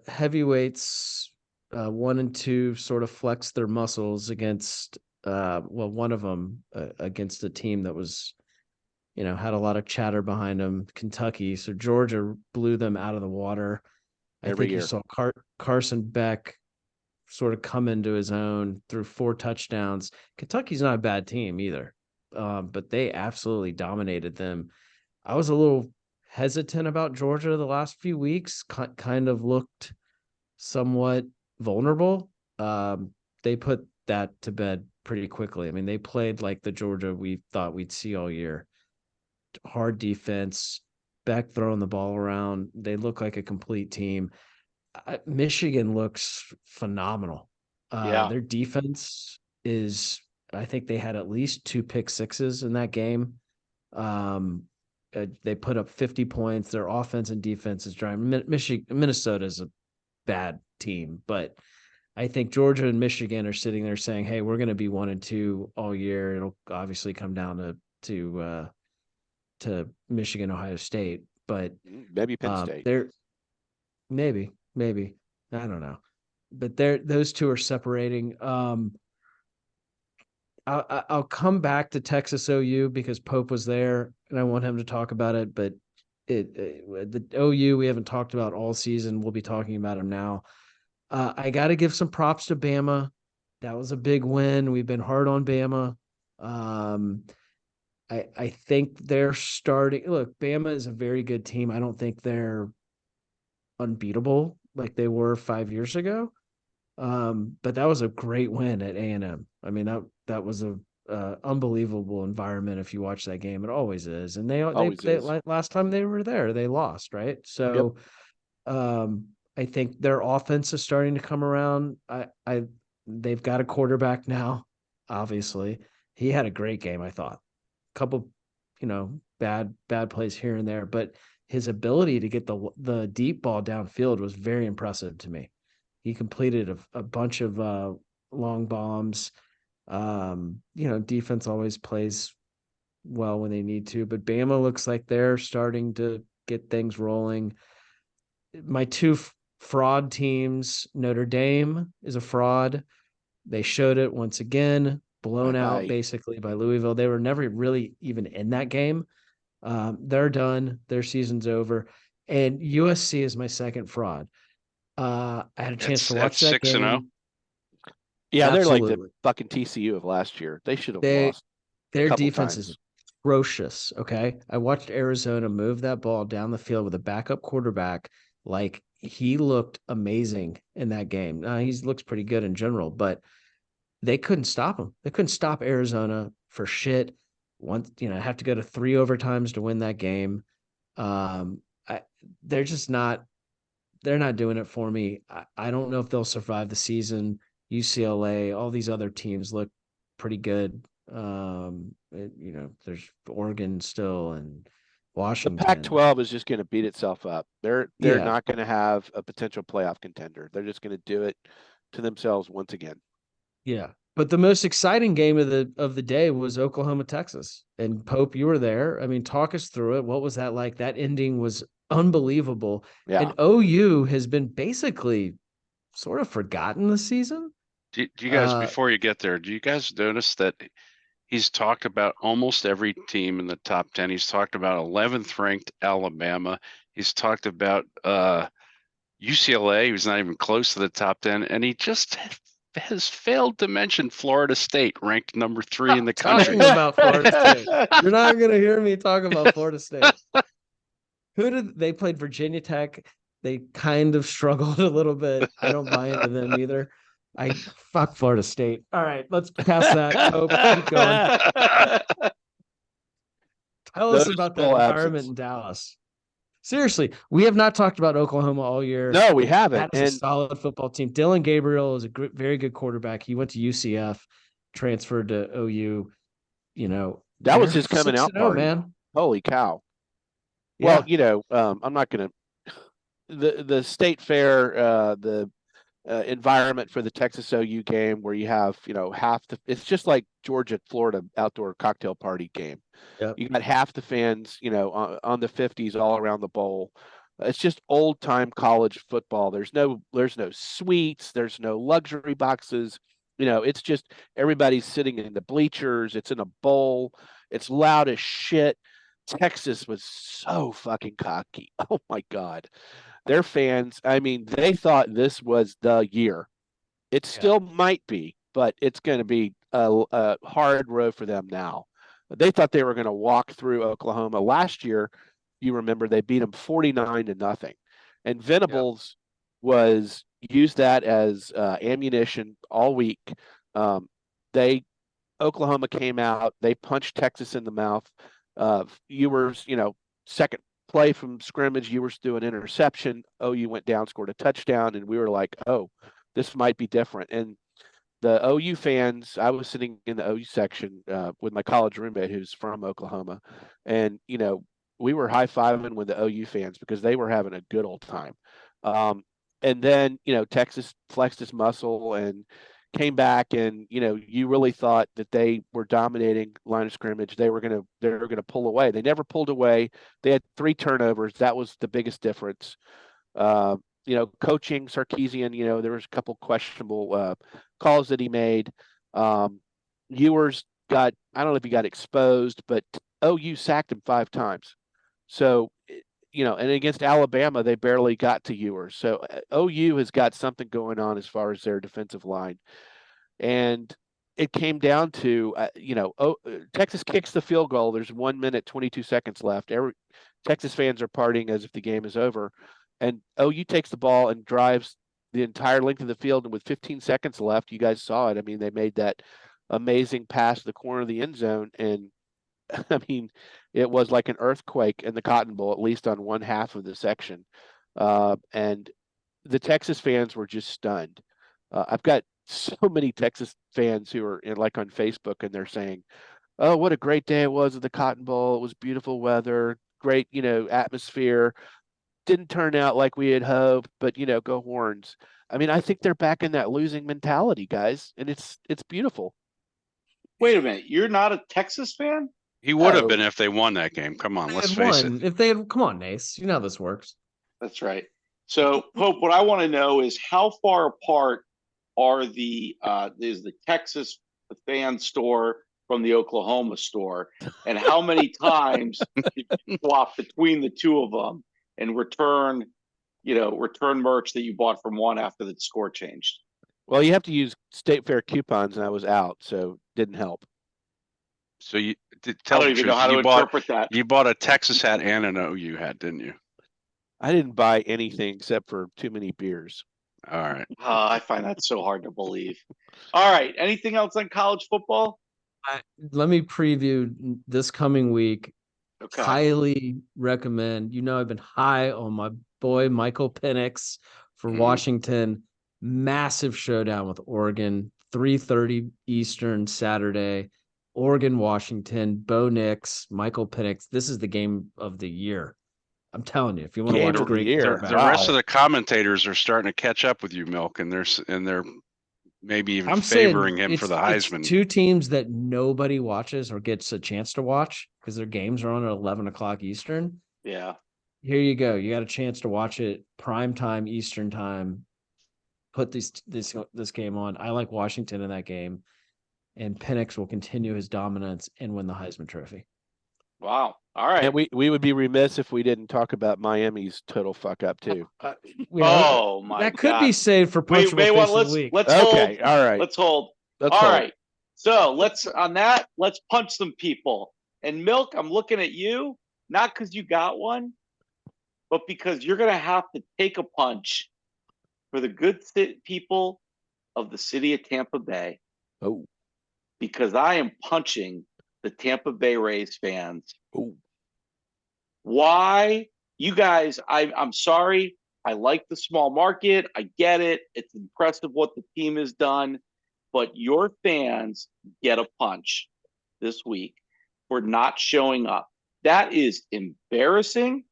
heavyweights 1 and 2 sort of flexed their muscles against one of them against a team that was, had a lot of chatter behind them, Kentucky. So Georgia blew them out of the water. I think you saw Carson Beck sort of come into his own, threw 4 touchdowns. Kentucky's not a bad team either, but they absolutely dominated them. I was a little hesitant about Georgia the last few weeks, kind of looked somewhat vulnerable. They put that to bed pretty quickly. I mean, they played like the Georgia we thought we'd see all year. Hard defense, Beck throwing the ball around. They look like a complete team. Michigan looks phenomenal. Their defense is, I think they had at least 2 pick sixes in that game. They put up 50 points. Their offense and defense is driving. Minnesota is a bad team, but I think Georgia and Michigan are sitting there saying, "Hey, we're going to be 1 and 2 all year." It'll obviously come down to Michigan, Ohio State, but maybe Penn State. They're maybe I don't know, but those two are separating. I'll come back to Texas OU because Pope was there and I want him to talk about it, but the OU we haven't talked about all season. We'll be talking about him now. I got to give some props to Bama. That was a big win. We've been hard on Bama. I think they're starting. Look, Bama is a very good team. I don't think they're unbeatable like they were 5 years ago. But that was a great win at A&M. I mean, that was a unbelievable environment if you watch that game. It always is. And they last time they were there, they lost, right? So I think their offense is starting to come around. They've got a quarterback now, obviously. He had a great game, I thought. A couple, bad plays here and there, but his ability to get the deep ball downfield was very impressive to me. He completed a bunch of long bombs. Defense always plays well when they need to, but Bama looks like they're starting to get things rolling. My two fraud teams, Notre Dame is a fraud. They showed it once again, blown out basically by Louisville. They were never really even in that game. They're done. Their season's over. And USC is my second fraud. I had a chance to watch that 6-0. Game. Yeah, absolutely. They're like the fucking TCU of last year. They should have lost. Their defense is atrocious. Okay. I watched Arizona move that ball down the field with a backup quarterback. Like, he looked amazing in that game. He looks pretty good in general, but they couldn't stop him. They couldn't stop Arizona for shit. Have to go to 3 overtimes to win that game. They're just not. They're not doing it for me. I don't know if they'll survive the season. UCLA, all these other teams look pretty good. There's Oregon still and Washington. The Pac-12 is just going to beat itself up. They're not going to have a potential playoff contender. They're just going to do it to themselves once again. Yeah. But the most exciting game of the day was Oklahoma, Texas. And Pope, you were there. I mean, talk us through it. What was that like? That ending was unbelievable. Yeah. And OU has been basically sort of forgotten this season. Do you guys, before you get there, do you guys notice that he's talked about almost every team in the top 10? He's talked about 11th ranked Alabama. He's talked about UCLA, who's not even close to the top 10. And he just has failed to mention Florida State, ranked number 3 in the country. Talking about Florida State. You're not going to hear me talk about Florida State. They played Virginia Tech. They kind of struggled a little bit. I don't buy into them either. Fuck Florida State. All right, let's pass that. Hope, keep going. Tell us about the environment in Dallas. Seriously, we have not talked about Oklahoma all year. No, we haven't. That's a solid football team. Dylan Gabriel is a very good quarterback. He went to UCF, transferred to OU. That was his coming out party, man. Holy cow! Yeah. Well, I'm not going to. The state fair, the environment for the Texas OU game, where you have it's just like Georgia Florida outdoor cocktail party game. Yep. You got half the fans on the 50s all around the bowl. It's just old time college football. There's no suites, there's no luxury boxes. It's just everybody's sitting in the bleachers. It's in a bowl. It's loud as shit. Texas was so fucking cocky. Oh my God. Their fans, I mean, they thought this was the year. It still might be, but it's going to be a hard road for them now. They thought they were going to walk through Oklahoma. Last year, you remember, they beat them 49-0. And Venables was used that as ammunition all week. Oklahoma came out. They punched Texas in the mouth. Ewers, second play from scrimmage, Ewers threw an interception. OU went down, scored a touchdown, and we were like, oh, this might be different. And the OU fans, I was sitting in the OU section with my college roommate who's from Oklahoma, and we were high-fiving with the OU fans because they were having a good old time. And then Texas flexed its muscle and came back, and you really thought that they were dominating line of scrimmage. They were gonna pull away. They never pulled away. They had 3 turnovers. That was the biggest difference. Coaching Sarkisian, there was a couple questionable calls that he made. Ewers I don't know if he got exposed, but OU sacked him 5 times. So, and against Alabama, they barely got to Ewers. So OU has got something going on as far as their defensive line. And it came down to, Texas kicks the field goal. There's 1 minute, 22 seconds left. Texas fans are partying as if the game is over. And OU takes the ball and drives the entire length of the field. And with 15 seconds left, you guys saw it. I mean, they made that amazing pass to the corner of the end zone. And I mean, it was like an earthquake in the Cotton Bowl, at least on one half of the section. And the Texas fans were just stunned. I've got so many Texas fans who are on Facebook, and they're saying, oh, what a great day it was at the Cotton Bowl. It was beautiful weather, great, atmosphere. Didn't turn out like we had hoped, but, go Horns. I mean, I think they're back in that losing mentality, guys, and it's beautiful. Wait a minute. You're not a Texas fan? He would have been if they won that game. Come on, let's face it. If they had, come on, Nace. You know how this works. That's right. So, Pope, what I want to know is how far apart are is the Texas fan store from the Oklahoma store, and how many times did you swap between the two of them and return merch that you bought from one after the score changed? Well, you have to use State Fair coupons, and I was out, so didn't help. So you I don't even know how to interpret that. You bought a Texas hat and an OU hat, didn't you? I didn't buy anything except for too many beers. All right. I find that so hard to believe. All right. Anything else on college football? Let me preview this coming week. Okay. Highly recommend. I've been high on my boy Michael Penix for Washington. Massive showdown with Oregon, 3:30 Eastern Saturday. Oregon, Washington, Bo Nix, Michael Penix. This is the game of the year. I'm telling you, if you want to watch a great year, the rest of the commentators are starting to catch up with you, Milk, and they're maybe even favoring him for the Heisman. It's two teams that nobody watches or gets a chance to watch because their games are on at 11 o'clock Eastern. Yeah. Here you go. You got a chance to watch it prime time Eastern time. Put this game on. I like Washington in that game, and Penix will continue his dominance and win the Heisman Trophy. Wow. All right. And we would be remiss if we didn't talk about Miami's total fuck up too. Oh my! That could be saved for punchable face of the week. Let's hold. All right. Let's hold. All right. So let's punch some people. And Milk, I'm looking at you, not because you got one, but because you're gonna have to take a punch for the good people of the city of Tampa Bay. Oh. Because I am punching the Tampa Bay Rays fans. Ooh. Why? You guys, I'm sorry. I like the small market. I get it. It's impressive what the team has done. But your fans get a punch this week for not showing up. That is embarrassing.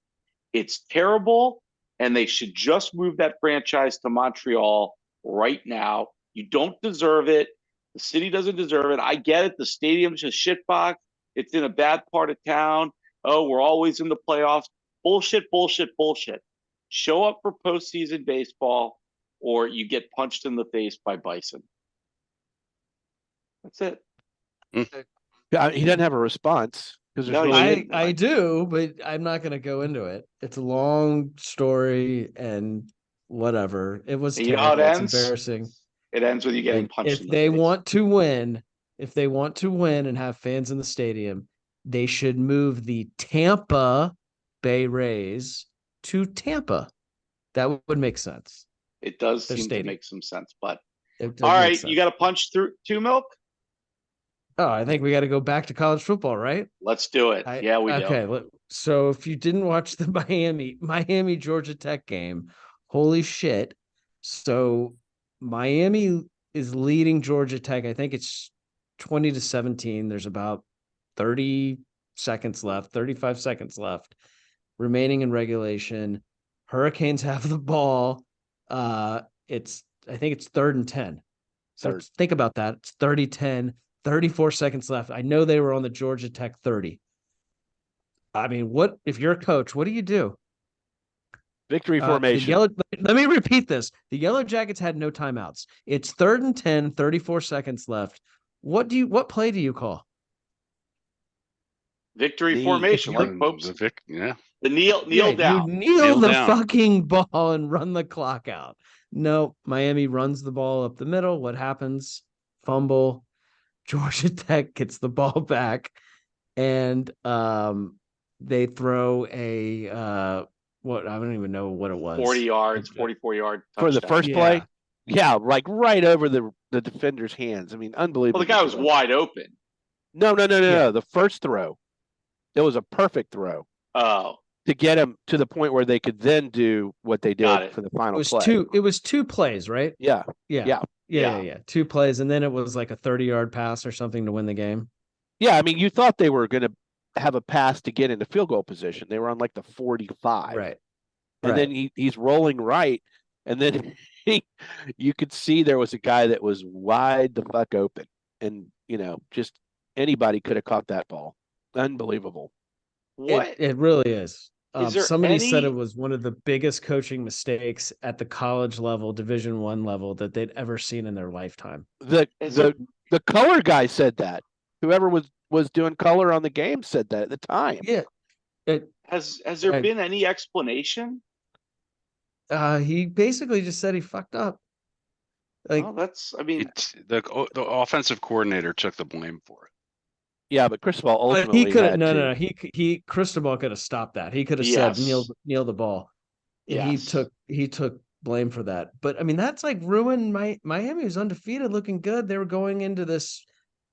It's terrible. And they should just move that franchise to Montreal right now. You don't deserve it. The city doesn't deserve it. I get it. The stadium's a shitbox. It's in a bad part of town. Oh, we're always in the playoffs. Bullshit, bullshit, bullshit. Show up for postseason baseball or you get punched in the face by Bison. That's it. Yeah, he doesn't have a response. I do, but I'm not going to go into it. It's a long story and whatever. It was terrible. How it ends? It's embarrassing. It ends with you getting punched. If they want to win and have fans in the stadium, they should move the Tampa Bay Rays to Tampa. That would make sense. It does seem to make some sense, but all right, you got to punch through two, Milk. Oh, I think we got to go back to college football, right? Let's do it. We do. Okay. So if you didn't watch the Miami Georgia Tech game, holy shit! So Miami is leading Georgia Tech. I think it's 20-17. There's about 35 seconds left remaining in regulation. Hurricanes have the ball. I think it's 3rd and 10. So think about that. It's 30-10, 34 seconds left. I know they were on the Georgia Tech 30. I mean, if you're a coach, what do you do? Victory formation. Let me repeat this. The Yellow Jackets had no timeouts. It's 3rd and 10, 34 seconds left. What play do you call? Victory formation, like Pope's. The kneel down. You kneel the fucking ball and run the clock out. No, Miami runs the ball up the middle. What happens? Fumble. Georgia Tech gets the ball back, and they throw a I don't even know what it was. 40 yards, 44-yard touchdown. For the first play? Yeah, like right over the defender's hands. I mean, unbelievable. Well, the guy was wide open. No. The first throw. It was a perfect throw. Oh. To get him to the point where they could then do what they did for the final play. It was two plays, right? Yeah. 2 plays, and then it was like a 30-yard pass or something to win the game. Yeah, I mean, you thought they were going to have a pass to get into field goal position. They were on like the 45. Right. And then he's rolling right, and then you could see there was a guy that was wide the fuck open. and just anybody could have caught that ball. Unbelievable. What it really is. there Somebody said it was one of the biggest coaching mistakes at the college level, Division I level, that they'd ever seen in their lifetime. The color guy said that. Whoever was doing color on the game said that at the time. Yeah. Has there been any explanation? He basically just said he fucked up. Like, well, that's, I mean, the offensive coordinator took the blame for it. Yeah, but Cristobal ultimately he could have he Cristobal could have stopped that. He could have said kneel the ball. Yes. He took blame for that. But I mean, that's like ruined Miami was undefeated, looking good. They were going into this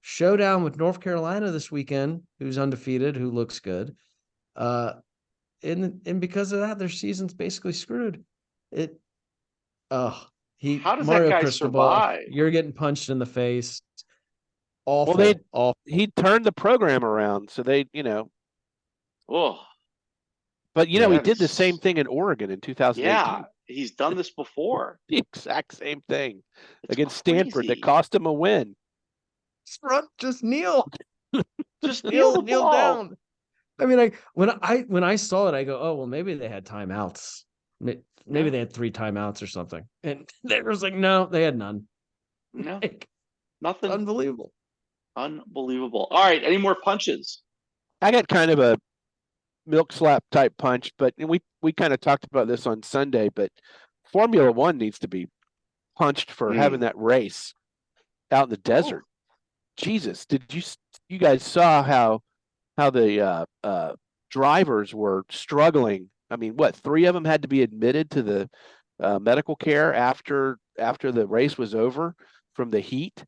showdown with North Carolina this weekend, who's undefeated, who looks good. And because of that, their season's basically screwed. How does Mario that guy Cristobal, survive? You're getting punched in the face. Awful. Well, he turned the program around, so they, Oh, but he did the same thing in Oregon in 2018. Yeah, he's done this before. The exact same thing against Stanford that cost him a win. Just kneel. Just kneel down. I mean, when I saw it, I go, oh well, maybe they had timeouts. Maybe they had 3 timeouts or something, and they was like, no, they had none. No, nothing. Unbelievable. All right, any more punches? I got kind of a milk slap type punch, but we kind of talked about this on Sunday, but Formula One needs to be punched for having that race out in the desert. Jesus, did you guys saw how the drivers were struggling? I mean, 3 of them had to be admitted to the medical care after the race was over from the heat.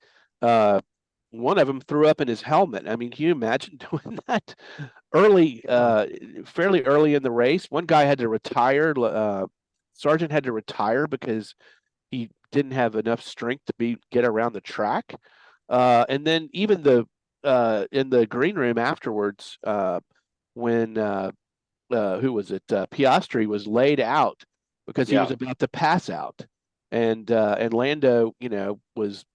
One of them threw up in his helmet. I mean, can you imagine doing that early, fairly early in the race? One guy had to retire. Sargent had to retire because he didn't have enough strength to get around the track. And then even in the green room afterwards, when who was it? Piastri was laid out because he was about to pass out, and Lando, was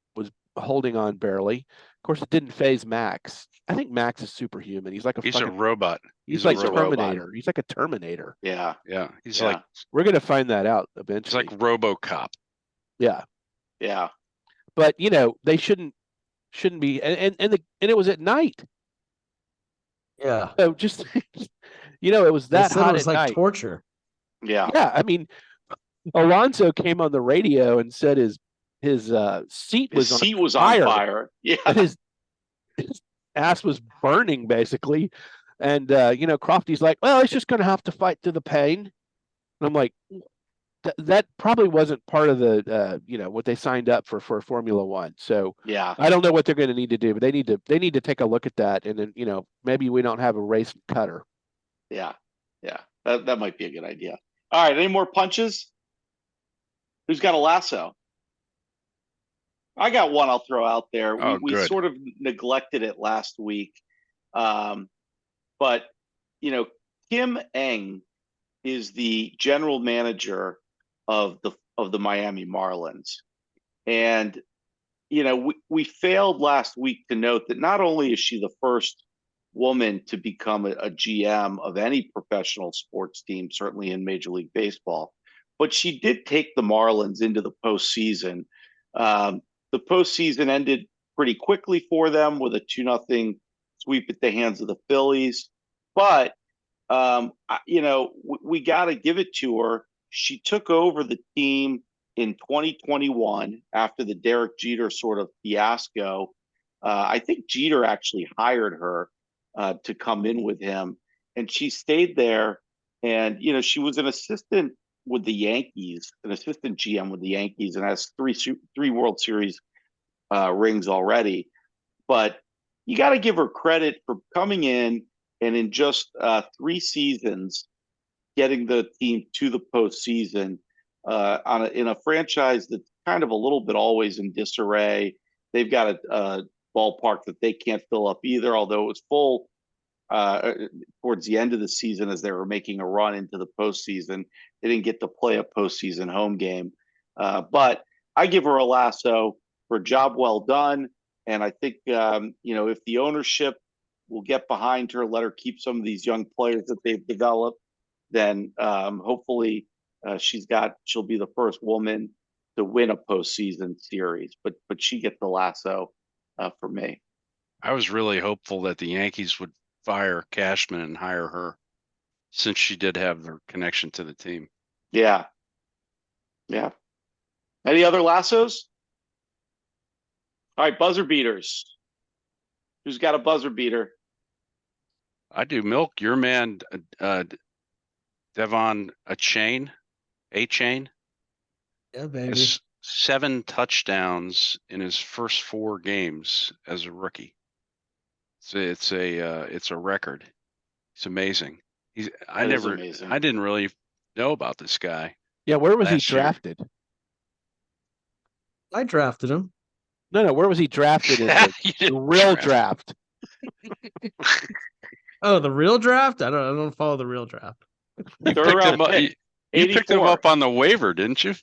holding on barely. Of course, it didn't phase Max. I think Max is superhuman. He's like a robot. He's like a Terminator. He's like a Terminator. Yeah. He's like, we're gonna find that out eventually. He's like RoboCop. Yeah. But they shouldn't be, and it was at night. Yeah. So just it was that hot. It was like night. Torture. Yeah. Yeah. I mean, Alonso came on the radio and said his seat was on fire. Yeah. And his ass was burning basically. And Crofty's like, well, it's just gonna have to fight through the pain. And I'm like, that probably wasn't part of the what they signed up for Formula One. So I don't know what they're gonna need to do, but they need to take a look at that, and then maybe we don't have a race cutter. Yeah. That might be a good idea. All right, any more punches? Who's got a lasso? I got one I'll throw out there. We sort of neglected it last week. But, Kim Eng is the general manager of the Miami Marlins. And, we failed last week to note that not only is she the first woman to become a GM of any professional sports team, certainly in Major League Baseball, but she did take the Marlins into the postseason. The postseason ended pretty quickly for them with a 2-0 sweep at the hands of the Phillies. But, we got to give it to her. She took over the team in 2021 after the Derek Jeter sort of fiasco. I think Jeter actually hired her to come in with him, and she stayed there. And, she was an assistant with the Yankees, an assistant GM with the Yankees, and has three World Series rings already. But you got to give her credit for coming in and in just 3 seasons getting the team to the postseason in a franchise that's kind of a little bit always in disarray. They've got a ballpark that they can't fill up either, although it was full towards the end of the season as they were making a run into the postseason. They didn't get to play a postseason home game. But I give her a lasso for a job well done. And I think, if the ownership will get behind her, let her keep some of these young players that they've developed, then hopefully she'll be the first woman to win a postseason series. But she gets the Lasso for me. I was really hopeful that the Yankees would fire Cashman and hire her, since she did have their connection to the team. Yeah. Any other Lassos? All right, buzzer beaters. Who's got a buzzer beater? I do. Milk, your man, Devon Achane. Yeah, baby. Has 7 touchdowns in his first 4 games as a rookie. It's a record. It's amazing. I didn't really know about this guy. Yeah, where was he drafted? I drafted him. No, where was he drafted in the real draft? Oh, the real draft? I don't follow the real draft. You picked him up on the waiver, didn't you?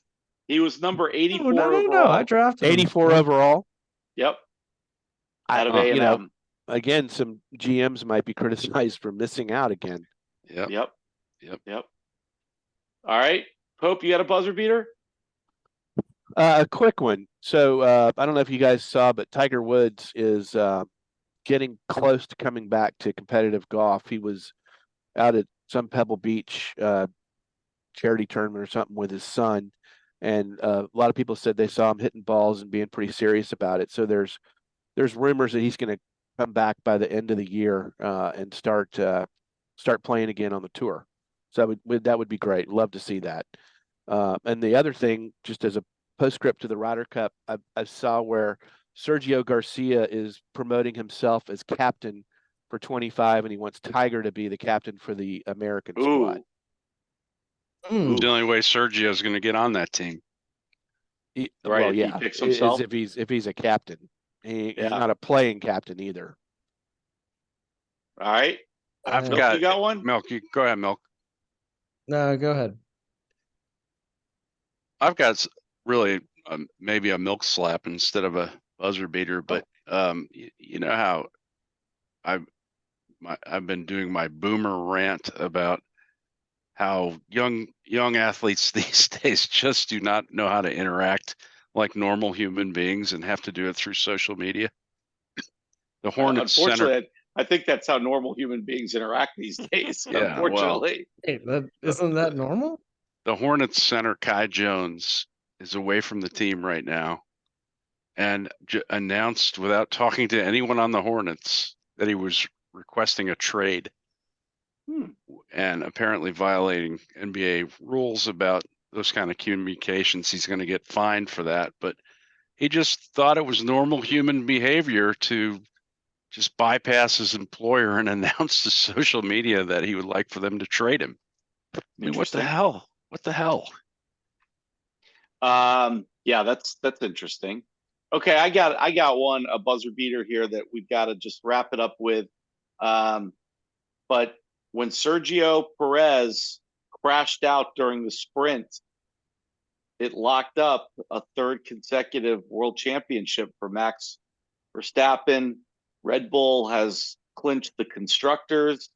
He was number 84 overall. No, I drafted 84 overall. Yep. Out of A&M. Again, some GMs might be criticized for missing out again. Yep. All right. Pope, you got a buzzer beater? A quick one. So I don't know if you guys saw, but Tiger Woods is getting close to coming back to competitive golf. He was out at some Pebble Beach charity tournament or something with his son, and a lot of people said they saw him hitting balls and being pretty serious about it. So there's rumors that he's going to come back by the end of the year and start playing again on the tour. So that would be great. Love to see that. And the other thing, just as a postscript to the Ryder Cup, I saw where Sergio Garcia is promoting himself as captain for 25, and he wants Tiger to be the captain for the American squad. The only way Sergio is going to get on that team. He picks himself. Is if he's a captain. He's not a playing captain either. All right. You got one? Milk, go ahead, Milk. No, go ahead. I've got really maybe a milk slap instead of a buzzer beater, but you know how I've been doing my boomer rant about how young athletes these days just do not know how to interact like normal human beings and have to do it through social media. The Hornets center. I think that's how normal human beings interact these days. Unfortunately, isn't that normal? The Hornets center Kai Jones is away from the team right now, and announced without talking to anyone on the Hornets that he was requesting a trade, and apparently violating NBA rules about those kind of communications. He's going to get fined for that, but he just thought it was normal human behavior to just bypass his employer and announce to social media that he would like for them to trade him. I mean, what the hell? Yeah, that's interesting. Okay, I got one, a buzzer beater here that we've got to just wrap it up with. But when Sergio Perez crashed out during the sprint, it locked up a third consecutive world championship for Max Verstappen. Red Bull has clinched the constructors.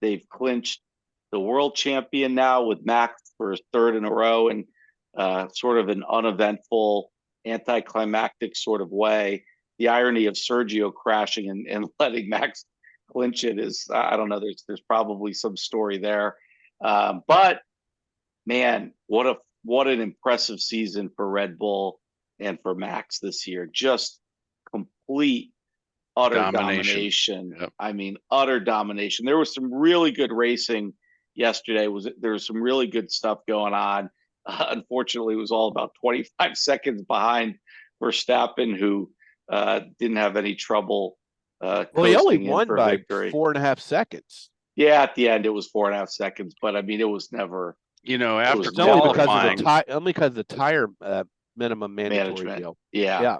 They've clinched the world champion now with Max for his third in a row, and sort of an uneventful, anticlimactic sort of way. The irony of Sergio crashing and letting Max clinch it is, I don't know, there's probably some story there. But man, what an impressive season for Red Bull and for Max this year. Just complete, utter domination. Yep. I mean, utter domination. There was some really good racing yesterday. There was some really good stuff going on. Unfortunately, it was all about 25 seconds behind Verstappen, who didn't have any trouble. Well, he only won by victory. 4.5 seconds. Yeah, at the end it was 4.5 seconds, but I mean, it was never. After only because of the tire minimum mandatory deal. Yeah.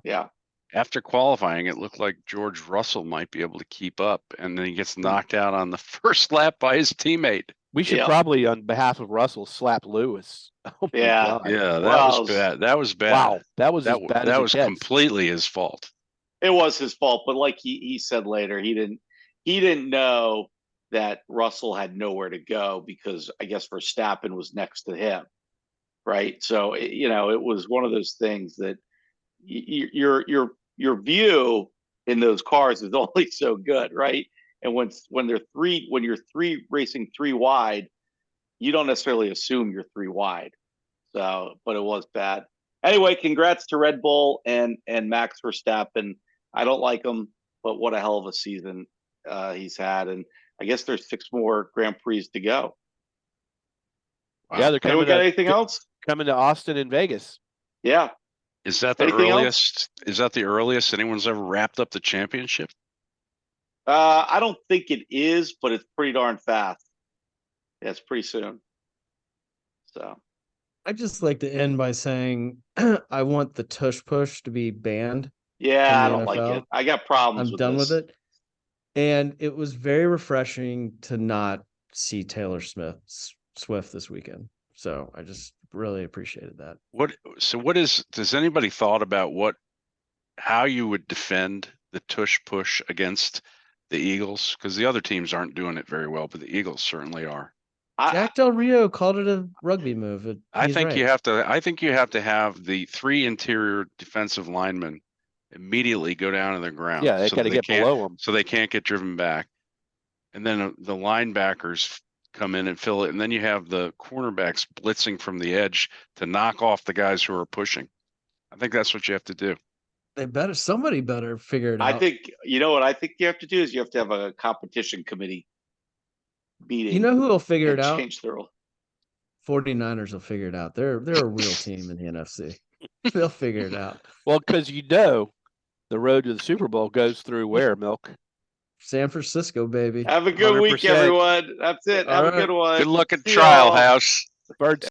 After qualifying, it looked like George Russell might be able to keep up, and then he gets knocked out on the first lap by his teammate. We should probably, on behalf of Russell, slap Lewis. Oh that was bad. That was bad. Wow, that was bad. That was completely his fault. It was his fault, but like he said later, he didn't know that Russell had nowhere to go because I guess Verstappen was next to him, right? So it was one of those things that your view in those cars is only so good, right? And when you're three racing three wide, you don't necessarily assume you're three wide. So, but it was bad. Anyway, congrats to Red Bull and Max Verstappen. I don't like him, but what a hell of a season he's had. And I guess there's 6 more Grand Prix to go. Wow. Yeah, they're coming. Anyone got anything else? Coming to Austin and Vegas. Yeah. Is that the earliest? Is that the earliest anyone's ever wrapped up the championship? I don't think it is, but it's pretty darn fast. Yeah, it's pretty soon. So I just like to end by saying I want the tush push to be banned. Yeah, I don't like it. I got problems I'm with done this. with it. And it was very refreshing to not see Taylor Swift this weekend. So I just really appreciated that. Does anybody thought about how you would defend the tush push against the Eagles? Because the other teams aren't doing it very well, but the Eagles certainly are. Jack Del Rio called it a rugby move. I think you have to have the 3 interior defensive linemen immediately go down to the ground. Yeah, they got to get below them so they can't get driven back. And then the linebackers come in and fill it, and then you have the cornerbacks blitzing from the edge to knock off the guys who are pushing. I think that's what you have to do. Somebody better figure it out. I think what I think you have to do is you have to have a competition committee meeting. You know who will figure it out? Change the rule. 49ers will figure it out. They're a real team in the NFC. They'll figure it out. Well, because the road to the Super Bowl goes through where, Milk? San Francisco, baby. Have a good 100%. Week, everyone. That's it. Have a good one. Good luck at Trial House. Birds